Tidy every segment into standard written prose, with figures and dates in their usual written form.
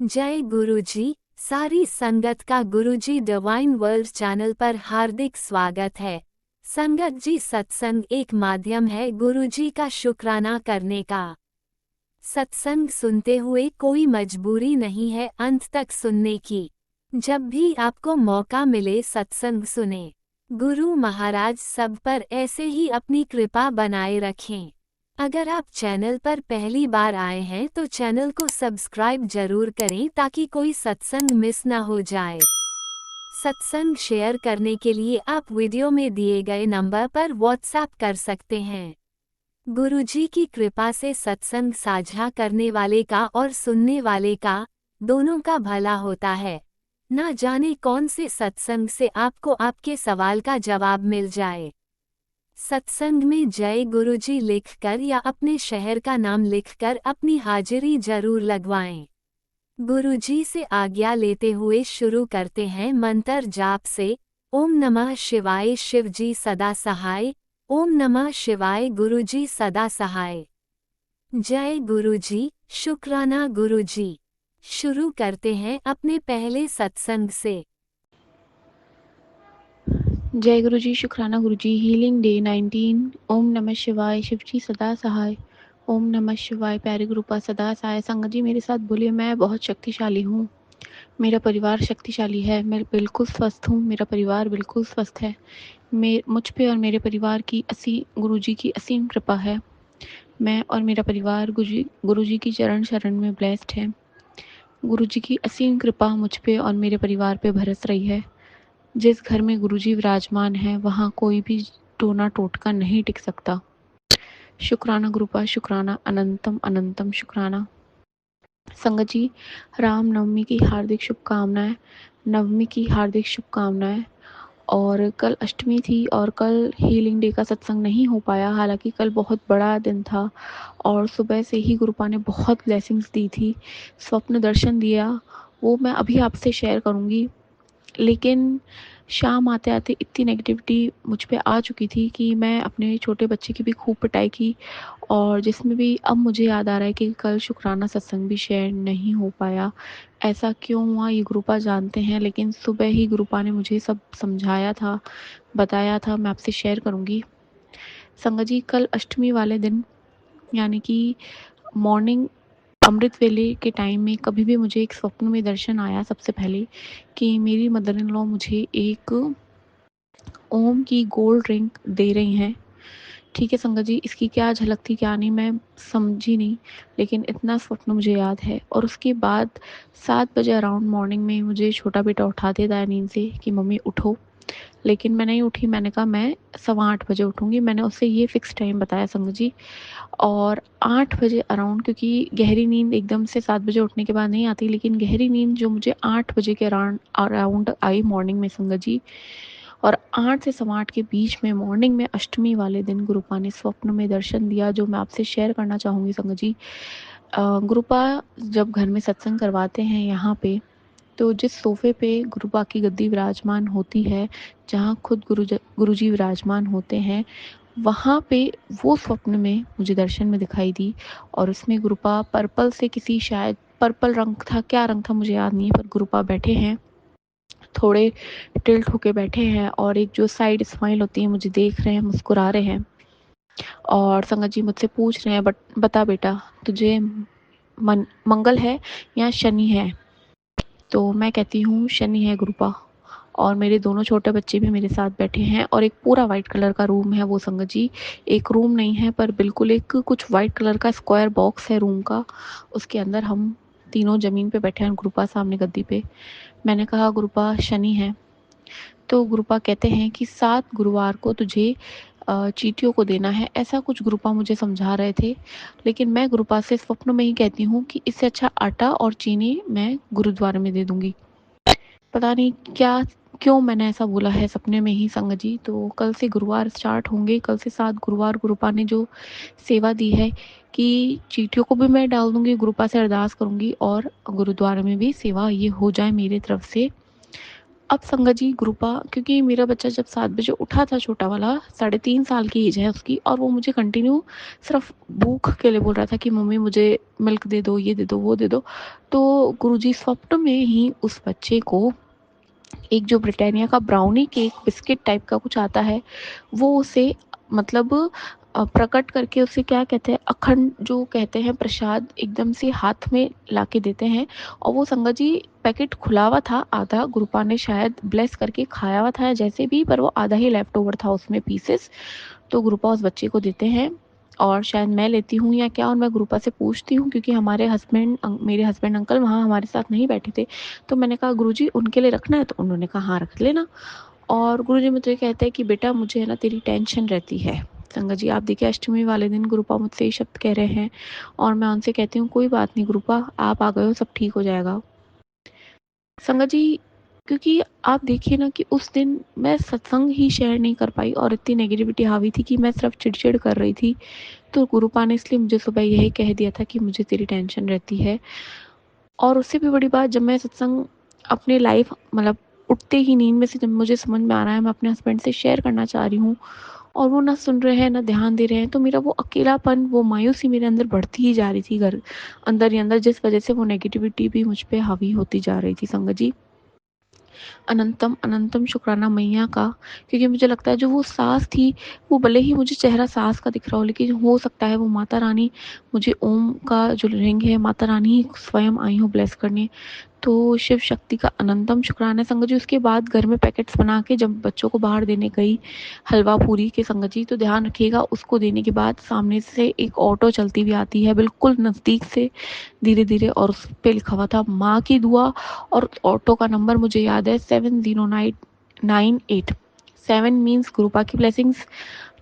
जय गुरुजी। सारी संगत का गुरुजी डिवाइन वर्ल्ड चैनल पर हार्दिक स्वागत है। संगत जी, सत्संग एक माध्यम है गुरुजी का शुक्राना करने का। सत्संग सुनते हुए कोई मजबूरी नहीं है अंत तक सुनने की। जब भी आपको मौका मिले सत्संग सुने। गुरु महाराज सब पर ऐसे ही अपनी कृपा बनाए रखें। अगर आप चैनल पर पहली बार आए हैं तो चैनल को सब्सक्राइब जरूर करें ताकि कोई सत्संग मिस ना हो जाए। सत्संग शेयर करने के लिए आप वीडियो में दिए गए नंबर पर व्हाट्सएप कर सकते हैं। गुरुजी की कृपा से सत्संग साझा करने वाले का और सुनने वाले का दोनों का भला होता है। ना जाने कौन से सत्संग से आपको आपके सवाल का जवाब मिल जाए। सत्संग में जय गुरुजी लिखकर या अपने शहर का नाम लिखकर अपनी हाजिरी जरूर लगवाएं। गुरुजी से आज्ञा लेते हुए शुरू करते हैं मंत्र जाप से। ओम नमः शिवाय शिवजी सदा सहाय। ओम नमः शिवाय गुरुजी सदा सहाय। जय गुरुजी, शुक्राना गुरुजी। शुरू करते हैं अपने पहले सत्संग से। जय गुरु जी, शुक्राना गुरु जी। Healing day 19। ओम नमः शिवाय शिवजी सदा सहाय। ओम नमः शिवाय प्यारे गुरु पास सदा सहाय। संगत जी मेरे साथ बोलिए, मैं बहुत शक्तिशाली हूँ, मेरा परिवार शक्तिशाली है, मैं बिल्कुल स्वस्थ हूँ, मेरा परिवार बिल्कुल स्वस्थ है। मुझ पे और मेरे परिवार की गुरु जी की असीम कृपा है। मैं और मेरा परिवार गुरु जी की चरण शरण में ब्लेस्ड है। गुरु जी की असीम कृपा मुझ पे और मेरे परिवार पे बरस रही है। जिस घर में गुरुजी विराजमान है वहाँ कोई भी टोना टोटका नहीं टिक सकता। शुक्राना गुरुपा, शुक्राना अनंतम अनंतम शुक्राना। संगत जी, राम नवमी की हार्दिक शुभकामनाएं। नवमी की हार्दिक शुभकामनाएं। और कल अष्टमी थी और कल हीलिंग डे का सत्संग नहीं हो पाया। हालांकि कल बहुत बड़ा दिन था और सुबह से ही गुरुपा ने बहुत ब्लेसिंग्स दी थी, स्वप्न दर्शन दिया, वो मैं अभी आपसे शेयर करूँगी। लेकिन शाम आते-आते इतनी नेगेटिविटी मुझ पे आ चुकी थी कि मैं अपने छोटे बच्चे की भी खूब पिटाई की, और जिसमें भी अब मुझे याद आ रहा है कि कल शुक्राना सत्संग भी शेयर नहीं हो पाया। ऐसा क्यों हुआ ये गुरुपा जानते हैं, लेकिन सुबह ही गुरुपा ने मुझे सब समझाया था, बताया था, मैं आपसे शेयर करूँगी। संगत जी, कल अष्टमी वाले दिन यानी कि मॉर्निंग अमृत वेले के टाइम में कभी भी मुझे एक स्वप्न में दर्शन आया सबसे पहले कि मेरी मदर इन लॉ मुझे एक ओम की गोल्ड रिंग दे रही हैं। ठीक है संगत जी, इसकी क्या झलक थी क्या नहीं मैं समझी नहीं, लेकिन इतना स्वप्न मुझे याद है। और उसके बाद 7 बजे अराउंड मॉर्निंग में मुझे छोटा बेटा उठा देता है नींद से कि मम्मी उठो, लेकिन मैं नहीं उठी। मैंने कहा मैं 8:15 बजे उठूँगी, मैंने उससे ये फ़िक्स टाइम बताया संगत जी। और 8 बजे अराउंड, क्योंकि गहरी नींद एकदम से 7 बजे उठने के बाद नहीं आती, लेकिन गहरी नींद जो मुझे 8 बजे के अराउंड आई मॉर्निंग में संगत जी, और 8 से 8:15 के बीच में मॉर्निंग में अष्टमी वाले दिन गुरुपा ने स्वप्न में दर्शन दिया, जो मैं आपसे शेयर करना चाहूँगी संगत जी। गुरुपा जब घर में सत्संग करवाते हैं यहाँ पे, तो जिस सोफ़े पे गुरुपा की गद्दी विराजमान होती है, जहाँ खुद गुरुजी विराजमान होते हैं, वहाँ पे वो स्वप्न में मुझे दर्शन में दिखाई दी। और उसमें गुरुपा पर्पल से, किसी शायद पर्पल रंग था, क्या रंग था मुझे याद नहीं है, पर गुरुपा बैठे हैं, थोड़े टिल्ट होके बैठे हैं और एक जो साइड स्माइल होती है, मुझे देख रहे हैं, मुस्कुरा रहे हैं। और संगत जी मुझसे पूछ रहे हैं, बट बता बेटा, तुझे मंगल है या शनि है? तो मैं कहती हूँ शनि है गुरुपा। और मेरे दोनों छोटे बच्चे भी मेरे साथ बैठे हैं, और एक पूरा वाइट कलर का रूम है वो संगत जी। एक रूम नहीं है पर बिल्कुल एक कुछ वाइट कलर का स्क्वायर बॉक्स है रूम का, उसके अंदर हम तीनों ज़मीन पे बैठे हैं, गुरुपा सामने गद्दी पे। मैंने कहा गुरुपा शनि है। तो गुरुपा कहते हैं कि 7 गुरुवार को तुझे चींटियों को देना है, ऐसा कुछ गुरुपा मुझे समझा रहे थे। लेकिन मैं गुरुपा से स्वप्न में ही कहती हूँ कि इससे अच्छा आटा और चीनी मैं गुरुद्वारे में दे दूँगी। पता नहीं क्या, क्यों मैंने ऐसा बोला है सपने में ही संगत जी। तो कल से गुरुवार स्टार्ट होंगे, कल से 7 गुरुवार गुरुपा ने जो सेवा दी है कि चींटियों को भी मैं डाल दूँगी, गुरुपा से अरदास करूँगी और गुरुद्वारे में भी सेवा ये हो जाए मेरी तरफ से। अब संगत जी कृपा, क्योंकि मेरा बच्चा जब 7 बजे उठा था, छोटा वाला 3.5 साल की एज है उसकी, और वो मुझे कंटिन्यू सिर्फ भूख के लिए बोल रहा था कि मम्मी मुझे मिल्क दे दो, ये दे दो, वो दे दो। तो गुरुजी स्वप्न में ही उस बच्चे को एक जो ब्रिटानिया का ब्राउनी केक बिस्किट टाइप का कुछ आता है, वो उसे मतलब प्रकट करके उसे क्या कहते हैं, अखंड जो कहते हैं प्रसाद, एकदम से हाथ में लाके देते हैं। और वो संगत जी पैकेट खुला हुआ था आधा, गुरुपा ने शायद ब्लेस करके खाया हुआ था जैसे भी, पर वो आधा ही लेफ्ट ओवर था उसमें पीसेस। तो गुरुपा उस बच्चे को देते हैं और शायद मैं लेती हूँ या क्या, और मैं गुरुपा से पूछती हूँ क्योंकि हमारे हस्बैंड मेरे हस्बैंड अंकल वहाँ हमारे साथ नहीं बैठे थे। तो मैंने कहा गुरुजी उनके लिए रखना है, तो उन्होंने कहा हाँ रख लेना। और गुरुजी मुझे कहते हैं कि बेटा मुझे है ना तेरी टेंशन रहती है। संगत जी आप देखिए अष्टमी वाले दिन गुरुपा मुझसे ये शब्द कह रहे हैं, और मैं उनसे कहती हूँ कोई बात नहीं गुरुपा, आप आ गए हो, सब ठीक हो जाएगा। संगत जी क्योंकि आप देखिए ना कि उस दिन मैं सत्संग ही शेयर नहीं कर पाई और इतनी नेगेटिविटी हावी थी कि मैं सिर्फ चिड़चिड़ कर रही थी। तो गुरुपा ने इसलिए मुझे सुबह यही कह दिया था कि मुझे तेरी टेंशन रहती है। और उससे भी बड़ी बात, जब मैं सत्संग अपने लाइफ मतलब उठते ही नींद में से जब मुझे समझ में आ रहा है मैं अपने हस्बैंड से शेयर करना चाह रही हूँ, और वो ना सुन रहे हैं ना ध्यान दे रहे हैं, तो मेरा वो अकेलापन, वो मायूसी मेरे अंदर बढ़ती ही जा रही थी घर अंदर ही अंदर, जिस वजह से वो नेगेटिविटी भी मुझ पे हावी होती जा रही थी। संगत जी अनंतम अनंतम शुक्राना मैया का, क्योंकि मुझे लगता है जो वो सास थी, वो भले ही मुझे चेहरा सास का दिख रहा हो, लेकिन हो सकता है वो माता रानी, मुझे ओम का जो रिंग है माता रानी ही स्वयं आई हो ब्लेस करने। तो शिव शक्ति का अनंतम शुक्राना है संगत जी। उसके बाद घर में पैकेट्स बना के जब बच्चों को बाहर देने गई हलवा पूरी के, संगत जी तो ध्यान रखिएगा, उसको देने के बाद सामने से एक ऑटो चलती हुई आती है बिल्कुल नज़दीक से धीरे धीरे, और उस पर लिखा हुआ था माँ की दुआ, और ऑटो का नंबर मुझे याद है 70998। 7 मीन्स गुरुपा की ब्लेसिंग्स,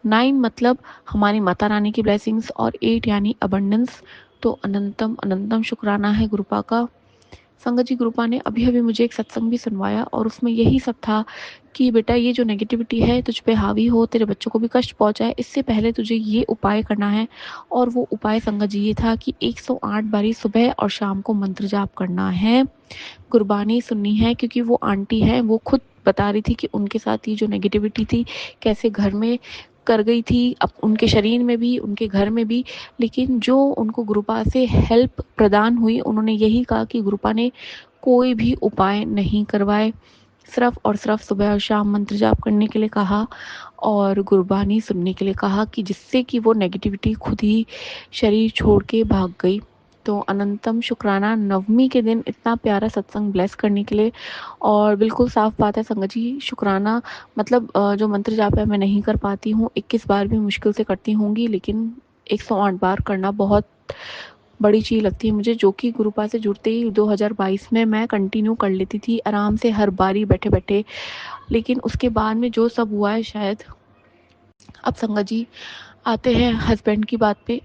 9 मतलब हमारी माता रानी की ब्लेसिंग्स, और 8 यानी अबंडेंस। तो अनंतम अनंतम शुक्राना है गुरुपा का। संगत जी गुरुपा ने अभी अभी मुझे एक सत्संग भी सुनवाया, और उसमें यही सब था कि बेटा ये जो नेगेटिविटी है तुझ पे हावी हो, तेरे बच्चों को भी कष्ट पहुंचाए, इससे पहले तुझे ये उपाय करना है। और वो उपाय संगत जी ये था कि 108 बारी सुबह और शाम को मंत्र जाप करना है, गुरबानी सुननी है, क्योंकि वो आंटी है वो खुद बता रही थी कि उनके साथ ये जो नेगेटिविटी थी कैसे घर में कर गई थी, अब उनके शरीर में भी उनके घर में भी। लेकिन जो उनको गुरुपा से हेल्प प्रदान हुई, उन्होंने यही कहा कि गुरुपा ने कोई भी उपाय नहीं करवाए, सिर्फ और सिर्फ सुबह और शाम मंत्र जाप करने के लिए कहा और गुरबानी सुनने के लिए कहा, कि जिससे कि वो नेगेटिविटी खुद ही शरीर छोड़ के भाग गई। तो अनंतम शुक्राना नवमी के दिन इतना प्यारा सत्संग ब्लेस करने के लिए। और बिल्कुल साफ बात है संगत जी, शुक्राना मतलब जो मंत्र जाप है मैं नहीं कर पाती हूँ, 21 बार भी मुश्किल से करती होंगी, लेकिन 108 बार करना बहुत बड़ी चीज़ लगती है मुझे, जो कि गुरुपा से जुड़ते ही 2022 में मैं कंटिन्यू कर लेती थी आराम से हर बारी बैठे बैठे। लेकिन उसके बाद में जो सब हुआ है शायद, अब संगत जी आते हैं हस्बैंड की बात पे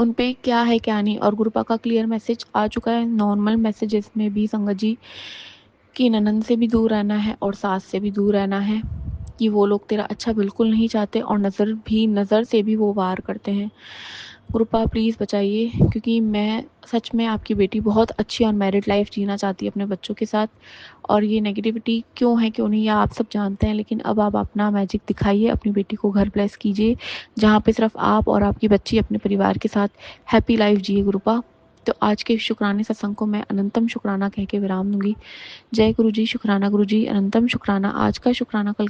उन पे क्या है क्या नहीं, और गुरुपा का क्लियर मैसेज आ चुका है नॉर्मल मैसेजेस में भी संगत जी, कि ननंद से भी दूर रहना है और सास से भी दूर रहना है, कि वो लोग तेरा अच्छा बिल्कुल नहीं चाहते, और नज़र से भी वो वार करते हैं। कृपा प्लीज़ बचाइए, क्योंकि मैं सच में आपकी बेटी बहुत अच्छी और मैरिड लाइफ जीना चाहती है अपने बच्चों के साथ, और ये नेगेटिविटी क्यों है क्यों नहीं ये आप सब जानते हैं, लेकिन अब आप अपना मैजिक दिखाइए, अपनी बेटी को घर ब्लेस कीजिए जहाँ पे सिर्फ आप और आपकी बच्ची अपने परिवार के साथ हैप्पी लाइफ जिए गुरुपा। तो आज के शुक्राने सत्संग को मैं अनंतम शुक्राना कह के विराम दूंगी। जय गुरु जी, शुक्राना गुरु जी, अनंतम शुक्राना, आज का शुक्राना, कल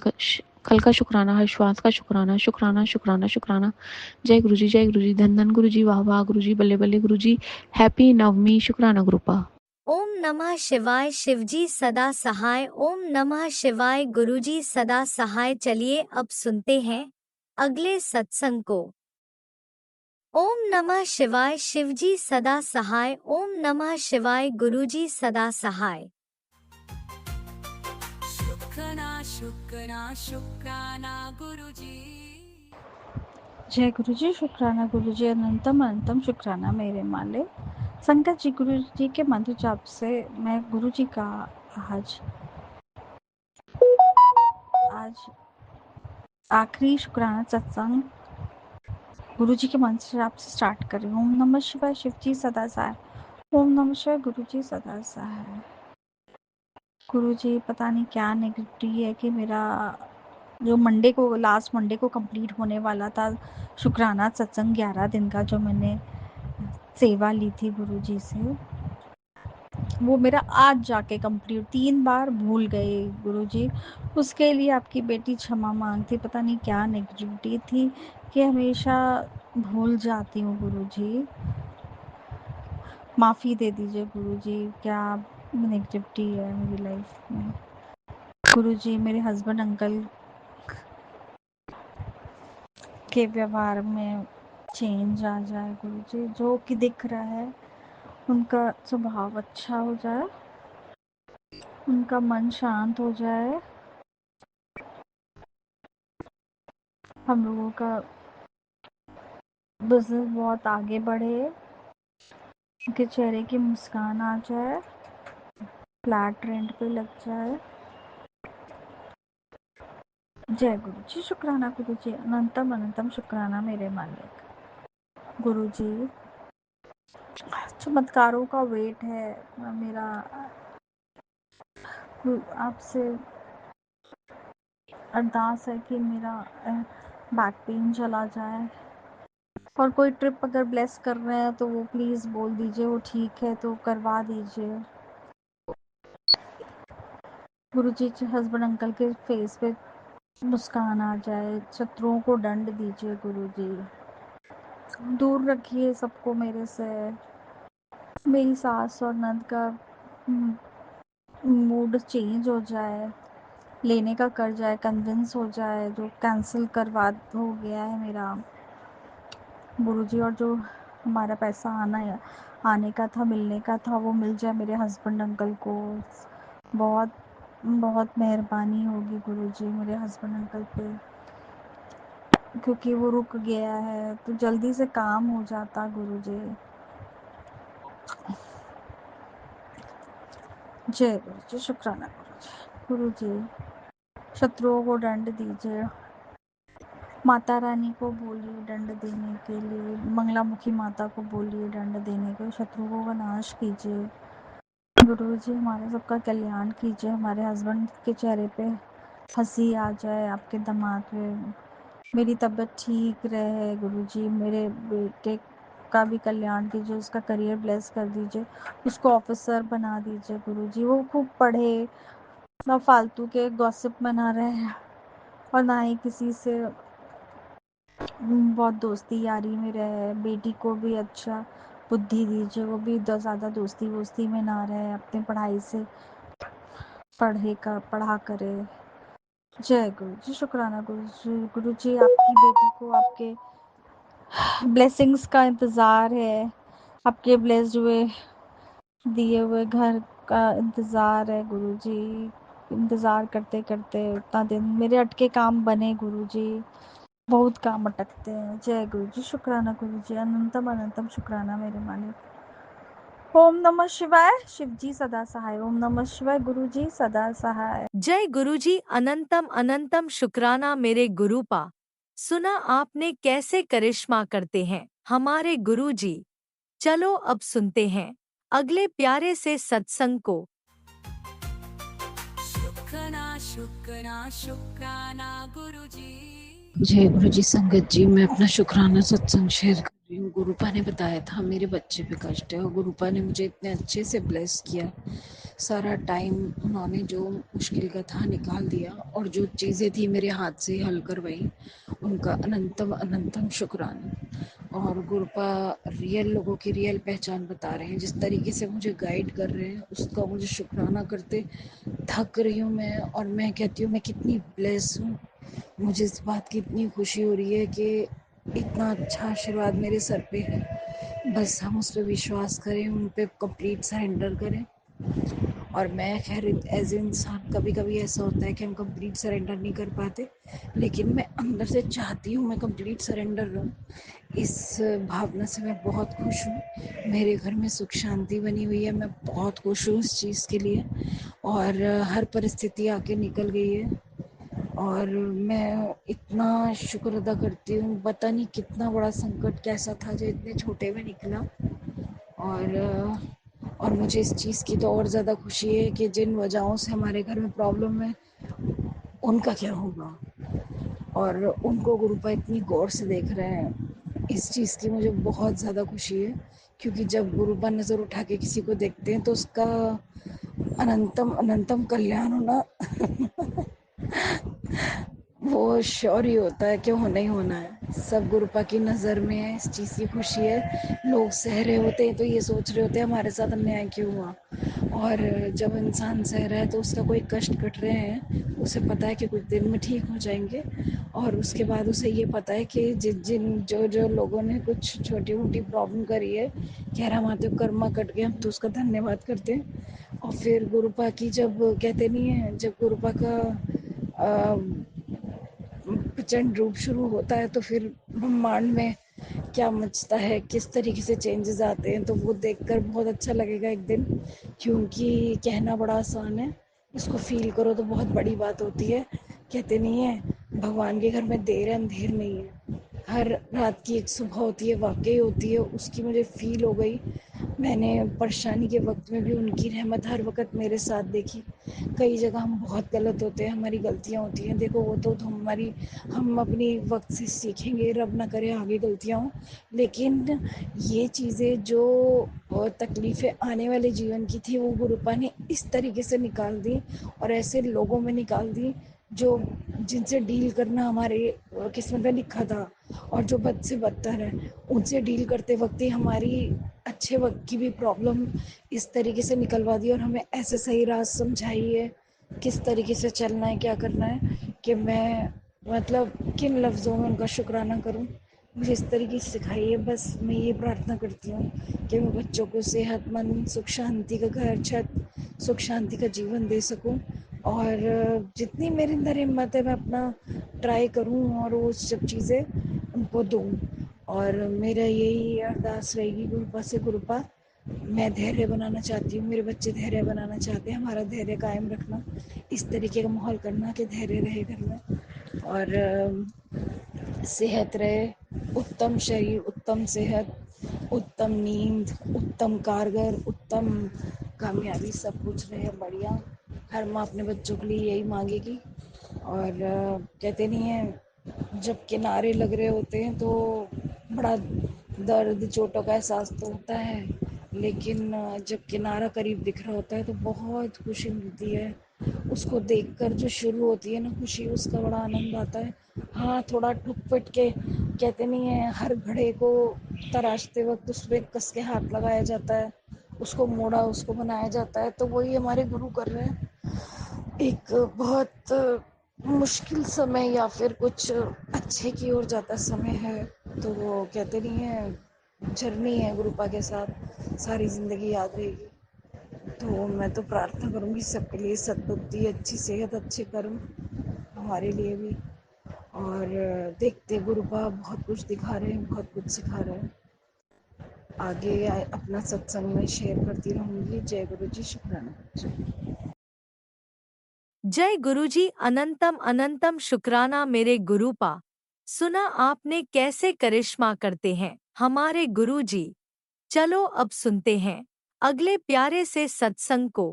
का शुक्राना, हर श्वास का शुक्राना, शुक्राना शुक्राना शुक्राना। जय गुरु जी, जय गुरु जी, धन धन गुरु जी, वाह वाह गुरु जी, बल्ले बल्ले गुरु जी, हैप्पी नवमी, शुक्राना गुरुपा। ओम नमः शिवाय, शिवजी सदा सहाय। ओम नमः शिवाय, गुरुजी सदा सहाय। चलिए अब सुनते हैं अगले सत्संग को। ओम नमः शिवाय, शिवजी सदा सहाय। ओम नमः शिवाय, गुरुजी सदा सहाय। शुक्राना शुक्राना शुक्राना गुरुजी। जय गुरु जी, शुक्राना गुरु जी, अनंतम अनंतम शुक्राना मेरे माले। संगत जी गुरु जी के मंत्र जाप से मैं गुरु जी का आज आखिरी शुक्राना सत्संग गुरु जी के मंत्र जाप से स्टार्ट कर रही हूँ। ओम नमः शिवाय, शिव जी सदा सहाय। ओम नमः शिवाय, गुरु जी सदा सहाय। गुरुजी पता नहीं क्या नेगेटिविटी है कि मेरा जो मंडे को लास्ट मंडे को कंप्लीट होने वाला था शुक्राना सत्संग 11 दिन का जो मैंने सेवा ली थी गुरुजी से, वो मेरा आज जाके कंप्लीट 3 बार भूल गए गुरुजी। उसके लिए आपकी बेटी क्षमा मांगती, पता नहीं क्या नेगेटिविटी थी कि हमेशा भूल जाती हूँ गुरुजी। माफ़ी दे दीजिए गुरुजी, क्या नेगेटिविटी है मेरी लाइफ में। गुरुजी मेरे हस्बैंड अंकल के व्यवहार में चेंज आ जाए गुरुजी, जो कि दिख रहा है उनका स्वभाव अच्छा हो जाए, उनका मन शांत हो जाए, हम लोगों का बिजनेस बहुत आगे बढ़े, उनके चेहरे की मुस्कान आ जाए, फ्लैट रेंट पे लग जाए। जय गुरु जी, शुक्राना गुरु जी, अनंतम अनंतम शुक्राना मेरे मालिक। गुरु जी चमत्कारों का वेट है मेरा, आपसे अरदास है कि मेरा बैक पेन चला जाए, और कोई ट्रिप अगर ब्लेस कर रहे हैं तो वो प्लीज़ बोल दीजिए, वो ठीक है तो करवा दीजिए। गुरुजी हस्बैंड अंकल के फेस पे मुस्कान आ जाए, शत्रुओं को दंड दीजिए गुरुजी, दूर रखिए सबको मेरे से। मेरी सास और नंद का मूड चेंज हो जाए, लेने का कर जाए, कन्विंस हो जाए, जो कैंसिल करवा हो गया है मेरा गुरुजी, और जो हमारा पैसा आने का था, मिलने का था, वो मिल जाए मेरे हस्बैंड अंकल को। बहुत बहुत मेहरबानी होगी गुरुजी मेरे हस्बैंड अंकल पे, क्योंकि वो रुक गया है तो जल्दी से काम हो जाता गुरुजी। जय गुरुजी, शुक्राना गुरुजी। गुरुजी शत्रुओं को दंड दीजिए, माता रानी को बोलिए दंड देने के लिए, मंगलामुखी माता को बोलिए दंड देने के, शत्रुओं का नाश कीजिए गुरुजी, हमारे सबका कल्याण कीजिए, हमारे हस्बैंड के चेहरे पे हंसी आ जाए, आपके दिमाग में मेरी तबीयत ठीक रहे गुरुजी, मेरे बेटे का भी कल्याण कीजिए, उसका करियर ब्लेस कर दीजिए, उसको ऑफिसर बना दीजिए गुरुजी, वो खूब पढ़े, ना फालतू के गॉसिप में ना रहे, और ना ही किसी से बहुत दोस्ती यारी में रहे। बेटी को भी अच्छा बुद्धि दीजिए, वो भी ज़्यादा दोस्ती वोस्ती में ना रहे, अपनी पढ़ाई से पढ़ा करे। जय गुरु जी, शुक्राना गुरु जी आपकी बेटी को आपके ब्लेसिंग्स का इंतज़ार है, आपके ब्लेस्ड हुए दिए हुए घर का इंतज़ार है गुरुजी। इंतज़ार करते करते उतना दिन मेरे अटके काम बने गुरुजी, बहुत काम अटकते हैं। जय गुरु जी, शुक्राना गुरु जी, अनंतम अनंतम शुक्राना मेरे मालिक। ओम नमः शिवाय, शिव जी सदा सहाय। ओम नमः शिवाय, गुरु जी सदा सहाय। जय गुरुजी, अनंतम अनंतम शुक्राना मेरे गुरुपा। सुना आपने कैसे करिश्मा करते हैं हमारे गुरुजी। चलो अब सुनते हैं अगले प्यारे से सत्संग को। शुक्राना शुक्राना शुक्राना गुरुजी। जय गुरु जी संगत जी, मैं अपना शुक्राना सत्संग शेयर कर रही हूँ। गुरुपा ने बताया था मेरे बच्चे पे कष्ट है, और गुरुपा ने मुझे इतने अच्छे से ब्लेस किया। सारा टाइम उन्होंने जो मुश्किल का था निकाल दिया, और जो चीज़ें थी मेरे हाथ से हल करवाई, उनका अनंतम अनंतम शुक्राना। और गुरुपा रियल लोगों की रियल पहचान बता रहे हैं, जिस तरीके से मुझे गाइड कर रहे हैं उसका मुझे शुक्राना करते थक रही हूँ मैं। और मैं कहती हूँ मैं कितनी ब्लेस हूँ, मुझे इस बात की इतनी खुशी हो रही है कि इतना अच्छा आशीर्वाद मेरे सर पे है। बस हम उस पर विश्वास करें, उन पे कंप्लीट सरेंडर करें। और मैं खैर एज इंसान कभी कभी ऐसा होता है कि हम कंप्लीट सरेंडर नहीं कर पाते, लेकिन मैं अंदर से चाहती हूँ मैं कंप्लीट सरेंडर रहूँ। इस भावना से मैं बहुत खुश हूँ। मेरे घर में सुख शांति बनी हुई है, मैं बहुत खुश हूँ इस चीज़ के लिए। और हर परिस्थिति आके निकल गई है, और मैं इतना शुक्र अदा करती हूँ। पता नहीं कितना बड़ा संकट कैसा था जो इतने छोटे में निकला। और और मुझे इस चीज़ की तो और ज़्यादा खुशी है कि जिन वजहों से हमारे घर में प्रॉब्लम है उनका क्या होगा, और उनको गुरुपा इतनी गौर से देख रहे हैं। इस चीज़ की मुझे बहुत ज़्यादा खुशी है, क्योंकि जब गुरुपा नज़र उठा के किसी को देखते हैं तो उसका अनंतम अनंतम कल्याण होना वो श्योर ही होता है कि होना ही होना है। सब गुरुपा की नज़र में है, इस चीज़ की खुशी है। लोग सह रहे होते हैं तो ये सोच रहे होते हैं हमारे साथ अन्याय क्यों हुआ, और जब इंसान सह रहा है तो उसका कोई कष्ट कट रहे हैं, उसे पता है कि कुछ दिन में ठीक हो जाएंगे। और उसके बाद उसे ये पता है कि जिन जिन जो जो लोगों ने कुछ छोटी मोटी प्रॉब्लम करी है, कह रहा माते कर्मा कट गया, हम तो उसका धन्यवाद करते हैं। और फिर गुरुपा की जब कहते नहीं है, जब गुरुपा का प्रचंड रूप शुरू होता है तो फिर ब्रह्मांड में क्या मचता है, किस तरीके से चेंजेस आते हैं, तो वो देखकर बहुत अच्छा लगेगा एक दिन। क्योंकि कहना बड़ा आसान है, उसको फील करो तो बहुत बड़ी बात होती है। कहते नहीं है भगवान के घर में देर है अंधेर नहीं है। हर रात की एक सुबह होती है, वाकई होती है, उसकी मुझे फील हो गई। मैंने परेशानी के वक्त में भी उनकी रहमत हर वक्त मेरे साथ देखी। कई जगह हम बहुत गलत होते हैं, हमारी गलतियाँ होती हैं, देखो वो तो हमारी, हम अपनी वक्त से सीखेंगे, रब ना करे आगे गलतियाँ हों। लेकिन ये चीज़ें जो तकलीफ़ें आने वाले जीवन की थी वो गुरुपा ने इस तरीके से निकाल दी, और ऐसे लोगों में निकाल दी जो जिनसे डील करना हमारे किस्मत में लिखा था, और जो बद से बदतर है उनसे डील करते वक्त ही हमारी अच्छे वक्त की भी प्रॉब्लम इस तरीके से निकलवा दी, और हमें ऐसे सही राह समझाई है किस तरीके से चलना है, क्या करना है, कि मैं मतलब किन लफ्ज़ों में उनका शुक्राना करूं। मुझे इस तरीके से सिखाई है। बस मैं ये प्रार्थना करती हूँ कि मैं बच्चों को सेहतमंद, सुख शांति का घर, छत, सुख शांति का जीवन दे सकूं, और जितनी मेरे अंदर हिम्मत है मैं अपना ट्राई करूं और वो सब चीज़ें उनको दूं। और मेरा यही अरदास रहेगी गुरुपा से, गुरुपा मैं धैर्य बनाना चाहती हूँ, मेरे बच्चे धैर्य बनाना चाहते हैं, हमारा धैर्य कायम रखना, इस तरीके का माहौल करना कि धैर्य रहे घर में, और सेहत रहे, उत्तम शरीर, उत्तम सेहत, उत्तम नींद, उत्तम कारगर, उत्तम कामयाबी, सब कुछ रहे बढ़िया। हर माँ अपने बच्चों के लिए यही मांगेगी। और कहते नहीं है जब किनारे लग रहे होते हैं तो बड़ा दर्द, चोटों का एहसास तो होता है, लेकिन जब किनारा करीब दिख रहा होता है तो बहुत खुशी मिलती है। उसको देखकर जो शुरू होती है ना खुशी, उसका बड़ा आनंद आता है। हाँ, थोड़ा ठुक पिट के, कहते नहीं है हर घड़े को तराशते वक्त उस पर कस के हाथ लगाया जाता है, उसको मोड़ा, उसको बनाया जाता है, तो वही हमारे गुरु कर रहे हैं। एक बहुत मुश्किल समय या फिर कुछ अच्छे की ओर जाता समय है, तो वो कहते नहीं है जर्नी है गुरुपा के साथ, सारी ज़िंदगी याद रहेगी। तो मैं तो प्रार्थना करूँगी सबके लिए सद्बुद्धि, अच्छी सेहत, अच्छे कर्म हमारे लिए भी। और देखते गुरुपा बहुत कुछ दिखा रहे हैं, बहुत कुछ सिखा रहे हैं। आगे अपना सत्संग में शेयर करती रहूँगी। जय गुरु जी, शुक्राना। जय गुरुजी, अनंतम अनंतम शुक्राना मेरे गुरुपा। सुना आपने कैसे करिश्मा करते हैं हमारे गुरुजी। चलो अब सुनते हैं अगले प्यारे से सत्संग को।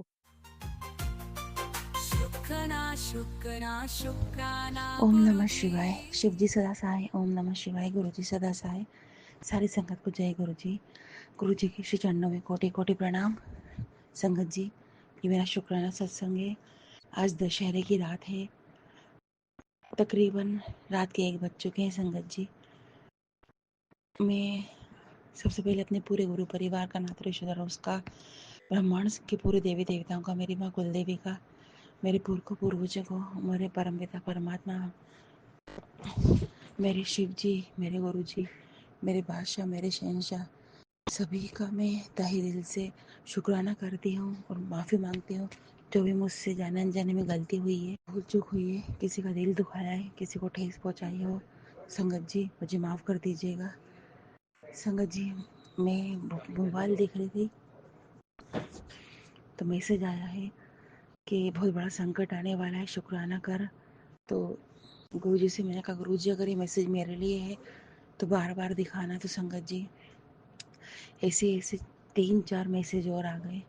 शुक्राना शुक्राना शुक्राना ओम नमः गुरुजी। शिवाय। शिव जी सदा सहाय। ओम नमः शिवाय। गुरु जी सदा सहाय। सारी संगत को जय गुरु जी। गुरु जी की श्री चरणों में कोटि कोटि प्रणाम। संगत जी, ये मेरा शुक्राना सत्संग है। आज दशहरे की रात है, तकरीबन रात के 1 बज चुके हैं। संगत जी, मैं सबसे पहले अपने पूरे गुरु परिवार का, नाथ रिश्तेदार उसका, ब्रह्मांड के पूरे देवी देवताओं का, मेरी माँ कुलदेवी का, मेरे पूर्वजों को, मेरे परम पिता परमात्मा, मेरे शिव जी, मेरे गुरु जी, मेरे बादशाह, मेरे शहंशाह, सभी का मैं तहे दिल से शुक्राना करती हूँ और माफ़ी मांगती हूँ। जो भी मुझसे जाने अनजाने में गलती हुई है, भूल चूक हुई है, किसी का दिल दुखाया है, किसी को ठेस पहुँचाई हो, संगत जी मुझे माफ़ कर दीजिएगा। संगत जी, मैं मोबाइल देख रही थी तो मैसेज आया है कि बहुत बड़ा संकट आने वाला है, शुक्राना कर। तो गुरु जी से मैंने कहा, गुरु जी अगर ये मैसेज मेरे लिए है तो बार बार दिखाना। तो संगत जी, ऐसे ऐसे 3-4 मैसेज और आ गए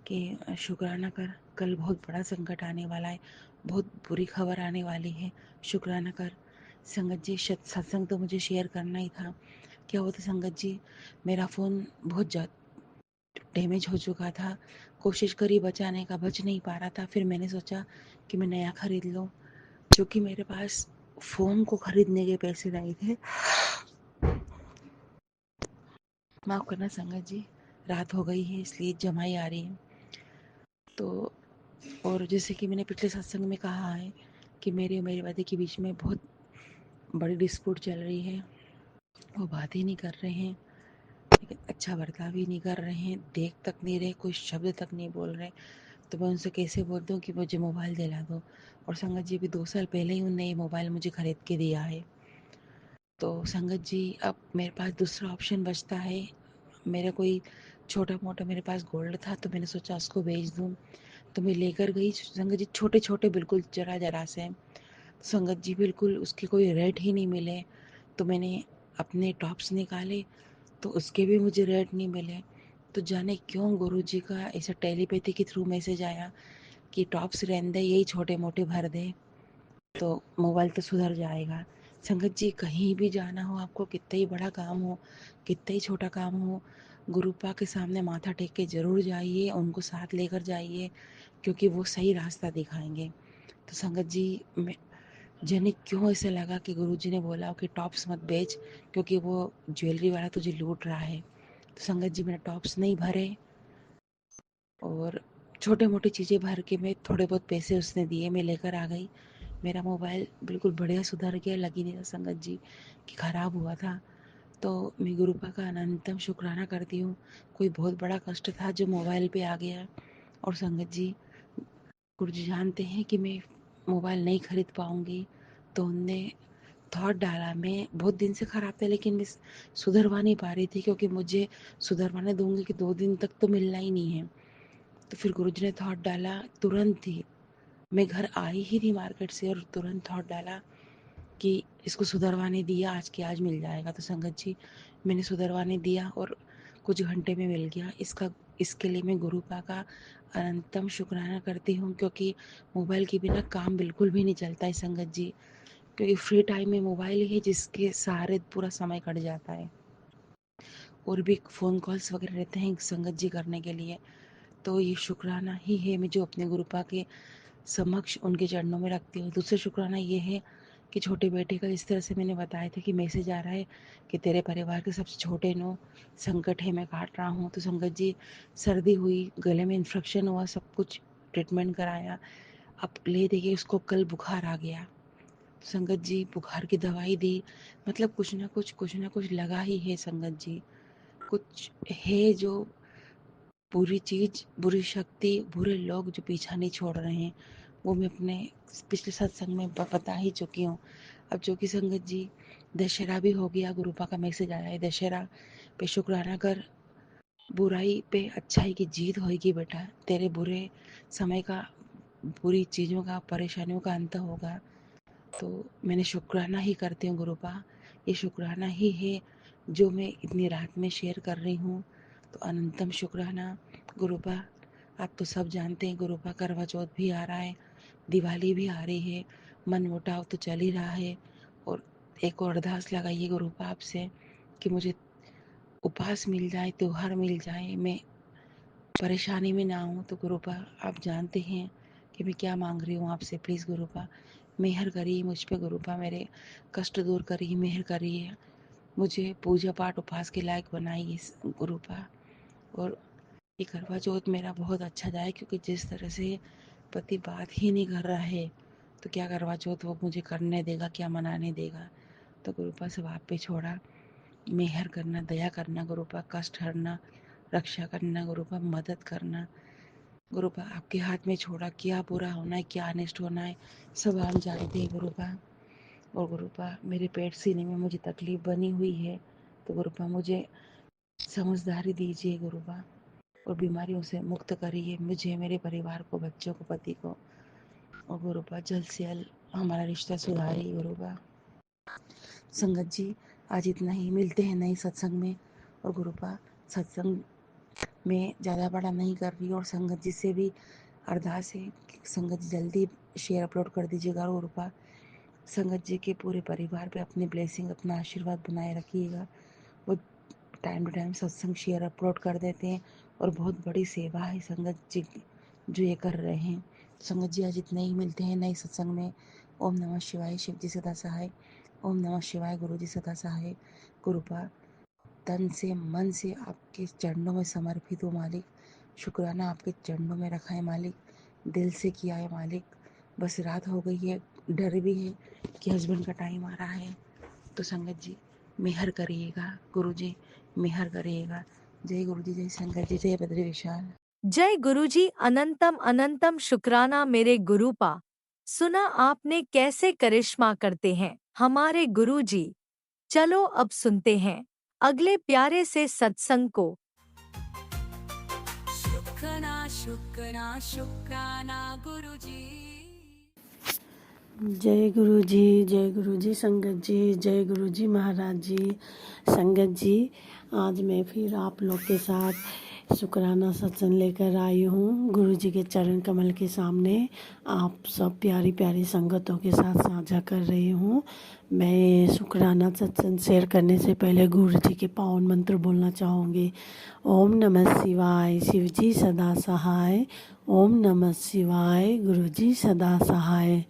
कि शुक्राना कर, कल बहुत बड़ा संकट आने वाला है, बहुत बुरी खबर आने वाली है, शुक्राना कर। संगत जी सत्संग तो मुझे शेयर करना ही था। क्या हुआ था संगत जी, मेरा फ़ोन बहुत डैमेज हो चुका था, कोशिश करी बचाने का, बच नहीं पा रहा था। फिर मैंने सोचा कि मैं नया ख़रीद लूँ, चूँकि मेरे पास फ़ोन को ख़रीदने के पैसे नहीं थे। माफ़ करना संगत जी, रात हो गई है इसलिए जमाई आ रही है। तो और जैसे कि मैंने पिछले सत्संग में कहा है कि मेरे और मेरे पति के बीच में बहुत बड़ी डिस्प्यूट चल रही है। वो बात ही नहीं कर रहे हैं, लेकिन अच्छा बर्ताव भी नहीं कर रहे हैं, देख तक नहीं रहे, कोई शब्द तक नहीं बोल रहे। तो मैं उनसे कैसे बोल दूँ कि मुझे मोबाइल दिला दो। और संगत जी भी 2 साल पहले ही उनने ये मोबाइल मुझे ख़रीद के दिया है। तो संगत जी अब मेरे पास दूसरा ऑप्शन बचता है। मेरा कोई छोटा मोटा मेरे पास गोल्ड था, तो मैंने सोचा उसको बेच दूँ। तो मैं लेकर गई संगत जी, छोटे छोटे बिल्कुल जरा जरा से। संगत जी बिल्कुल उसके कोई रेट ही नहीं मिले। तो मैंने अपने टॉप्स निकाले तो उसके भी मुझे रेट नहीं मिले। तो जाने क्यों गुरुजी का ऐसा टेलीपैथी के थ्रू मैसेज आया कि टॉप्स रहने दे, यही छोटे मोटे भर दे तो मोबाइल तो सुधर जाएगा। संगत जी कहीं भी जाना हो, आपको कितना ही बड़ा काम हो, कितना ही छोटा काम हो, गुरुपा के सामने माथा टेक के ज़रूर जाइए, उनको साथ लेकर जाइए, क्योंकि वो सही रास्ता दिखाएंगे। तो संगत जी मैं जाने क्यों ऐसे लगा कि गुरुजी ने बोला कि टॉप्स मत बेच, क्योंकि वो ज्वेलरी वाला तुझे लूट रहा है। तो संगत जी मैंने टॉप्स नहीं भरे और छोटे मोटी चीज़ें भर के मैं थोड़े बहुत पैसे उसने दिए, मैं लेकर आ गई। मेरा मोबाइल बिल्कुल बढ़िया सुधर गया, लगी नहीं था संगत जी कि ख़राब हुआ था। तो मैं गुरुपा का अनंतम शुक्राना करती हूँ। कोई बहुत बड़ा कष्ट था जो मोबाइल पे आ गया। और संगत जी गुरुजी जानते हैं कि मैं मोबाइल नहीं खरीद पाऊँगी, तो उनने थॉट डाला। मैं बहुत दिन से ख़राब था, लेकिन मैं सुधरवा नहीं पा रही थी, क्योंकि मुझे सुधरवाने दूँगी कि 2 दिन तक तो मिलना ही नहीं है। तो फिर गुरुजी ने थॉट डाला तुरंत ही, मैं घर आई ही थी मार्केट से और तुरंत थॉट डाला कि इसको सुधरवाने दिया, आज के आज मिल जाएगा। तो संगत जी मैंने सुधरवाने दिया और कुछ घंटे में मिल गया। इसके लिए मैं गुरुपा का अनंतम शुक्राना करती हूँ, क्योंकि मोबाइल के बिना काम बिल्कुल भी नहीं चलता है संगत जी। क्योंकि फ्री टाइम में मोबाइल ही है जिसके सहारे पूरा समय कट जाता है। और भी फ़ोन कॉल्स वगैरह रहते हैं संगत जी करने के लिए। तो ये शुक्राना ही है मैं जो अपने गुरुपा के समक्ष उनके चरणों में रखती हूँ। दूसरा शुक्राना ये है कि छोटे बेटे का इस तरह से मैंने बताया था कि मैसेज आ रहा है कि तेरे परिवार के सबसे छोटे नो संकट है, मैं काट रहा हूँ। तो संगत जी सर्दी हुई, गले में इन्फेक्शन हुआ, सब कुछ ट्रीटमेंट कराया। अब ले देखिए उसको कल बुखार आ गया। तो संगत जी बुखार की दवाई दी, मतलब कुछ ना कुछ लगा ही है संगत जी। कुछ है जो बुरी चीज़, बुरी शक्ति, बुरे लोग जो पीछा नहीं छोड़ रहे हैं, वो मैं अपने पिछले सत्संग में बता ही चुकी हूँ। अब जो कि संगत जी दशहरा भी हो गया, गुरुपा का मैसेज आया है, दशहरा पे शुक्राना कर, बुराई पे अच्छाई की जीत होगी बेटा, तेरे बुरे समय का, बुरी चीज़ों का, परेशानियों का अंत होगा। तो मैंने शुक्राना ही करती हूँ गुरुपा, ये शुक्राना ही है जो मैं इतनी रात में शेयर कर रही हूँ। तो अनंतम शुक्राना गुरुपा। आप तो सब जानते हैं गुरुपा करवा चौथ भी आ रहा है, दिवाली भी आ रही है, मन मुटाव तो चल ही रहा है। और एक और अरदास लगाइए गुरुपा आपसे कि मुझे उपवास मिल जाए, त्योहार मिल जाए, मैं परेशानी में ना हूँ। तो गुरुपा आप जानते हैं कि मैं क्या मांग रही हूँ आपसे। प्लीज़ गुरुपा मेहर करिए मुझ पे गुरुपा, मेरे कष्ट दूर करिए, मेहर करिए, मुझे पूजा पाठ उपवास के लायक बनाइए गुरुपा। और ये करवा चौथ मेरा बहुत अच्छा जाए, क्योंकि जिस तरह से पति बात ही नहीं कर रहा है, तो क्या करवा चौथ वो मुझे करने देगा, क्या मनाने देगा। तो गुरुपा सब आप पे छोड़ा, मेहर करना, दया करना गुरुपा, कष्ट हरना, रक्षा करना गुरुपा, मदद करना गुरुपा, आपके हाथ में छोड़ा। क्या बुरा होना है, क्या अनिष्ट होना है, सब आप जानते हैं गुरुपा। और गुरुपा मेरे पेट सीने में मुझे तकलीफ़ बनी हुई है, तो गुरुपा मुझे समझदारी दीजिए गुरुपा, और बीमारियों से मुक्त करिए मुझे, मेरे परिवार को, बच्चों को, पति को। और गुरुपा जल्द से जल्द हमारा रिश्ता सुधारिए गुरुपा। संगत जी आज इतना ही, मिलते हैं नए सत्संग में। और गुरुपा सत्संग में ज़्यादा बड़ा नहीं कर रही हूँ, और संगत जी से भी अरदास है कि संगत जी जल्दी शेयर अपलोड कर दीजिएगा। और कृपा संगत जी के पूरे परिवार पे अपनी ब्लेसिंग, अपना आशीर्वाद बनाए रखिएगा। वो टाइम टू टाइम सत्संग शेयर अपलोड कर देते हैं, और बहुत बड़ी सेवा है संगत जी जो ये कर रहे हैं। संगत जी आज इतने ही मिलते हैं नए सत्संग में। ओम नमः शिवाय, शिव जी सदा सहाय। ओम नमः शिवाय, गुरु जी सदा सहाय। गुरुपा तन से मन से आपके चरणों में समर्पित हो मालिक। शुक्राना आपके चरणों में रखा है मालिक, दिल से किया है मालिक। बस रात हो गई है, डर भी है कि हस्बैंड का टाइम आ रहा है, तो संगत जी मेहर करिएगा, गुरु जी मेहर करिएगा। जय गुरु जी, जय संगत जी, जय बद्री विशाल। जय गुरुजी, अनंतम अनंतम शुक्राना मेरे गुरुपा। सुना आपने कैसे करिश्मा करते हैं हमारे गुरुजी। चलो अब सुनते हैं अगले प्यारे से सत्संग को। शुक्राना शुक्राना शुक्राना गुरुजी। जय गुरु जी संगत जी, जय गुरु जी महाराज जी। संगत जी, आज मैं फिर आप लोग के साथ शुक्राना सत्संग लेकर आई हूँ। गुरु जी के चरण कमल के सामने आप सब प्यारी प्यारी संगतों के साथ साझा कर रही हूँ। मैं शुक्राना सत्संग शेयर करने से पहले गुरु जी के पावन मंत्र बोलना चाहूँगी। ओम नमः शिवाय, शिव जी सदा सहाय। ओम नमः शिवाय, गुरु जी सदा सहाय।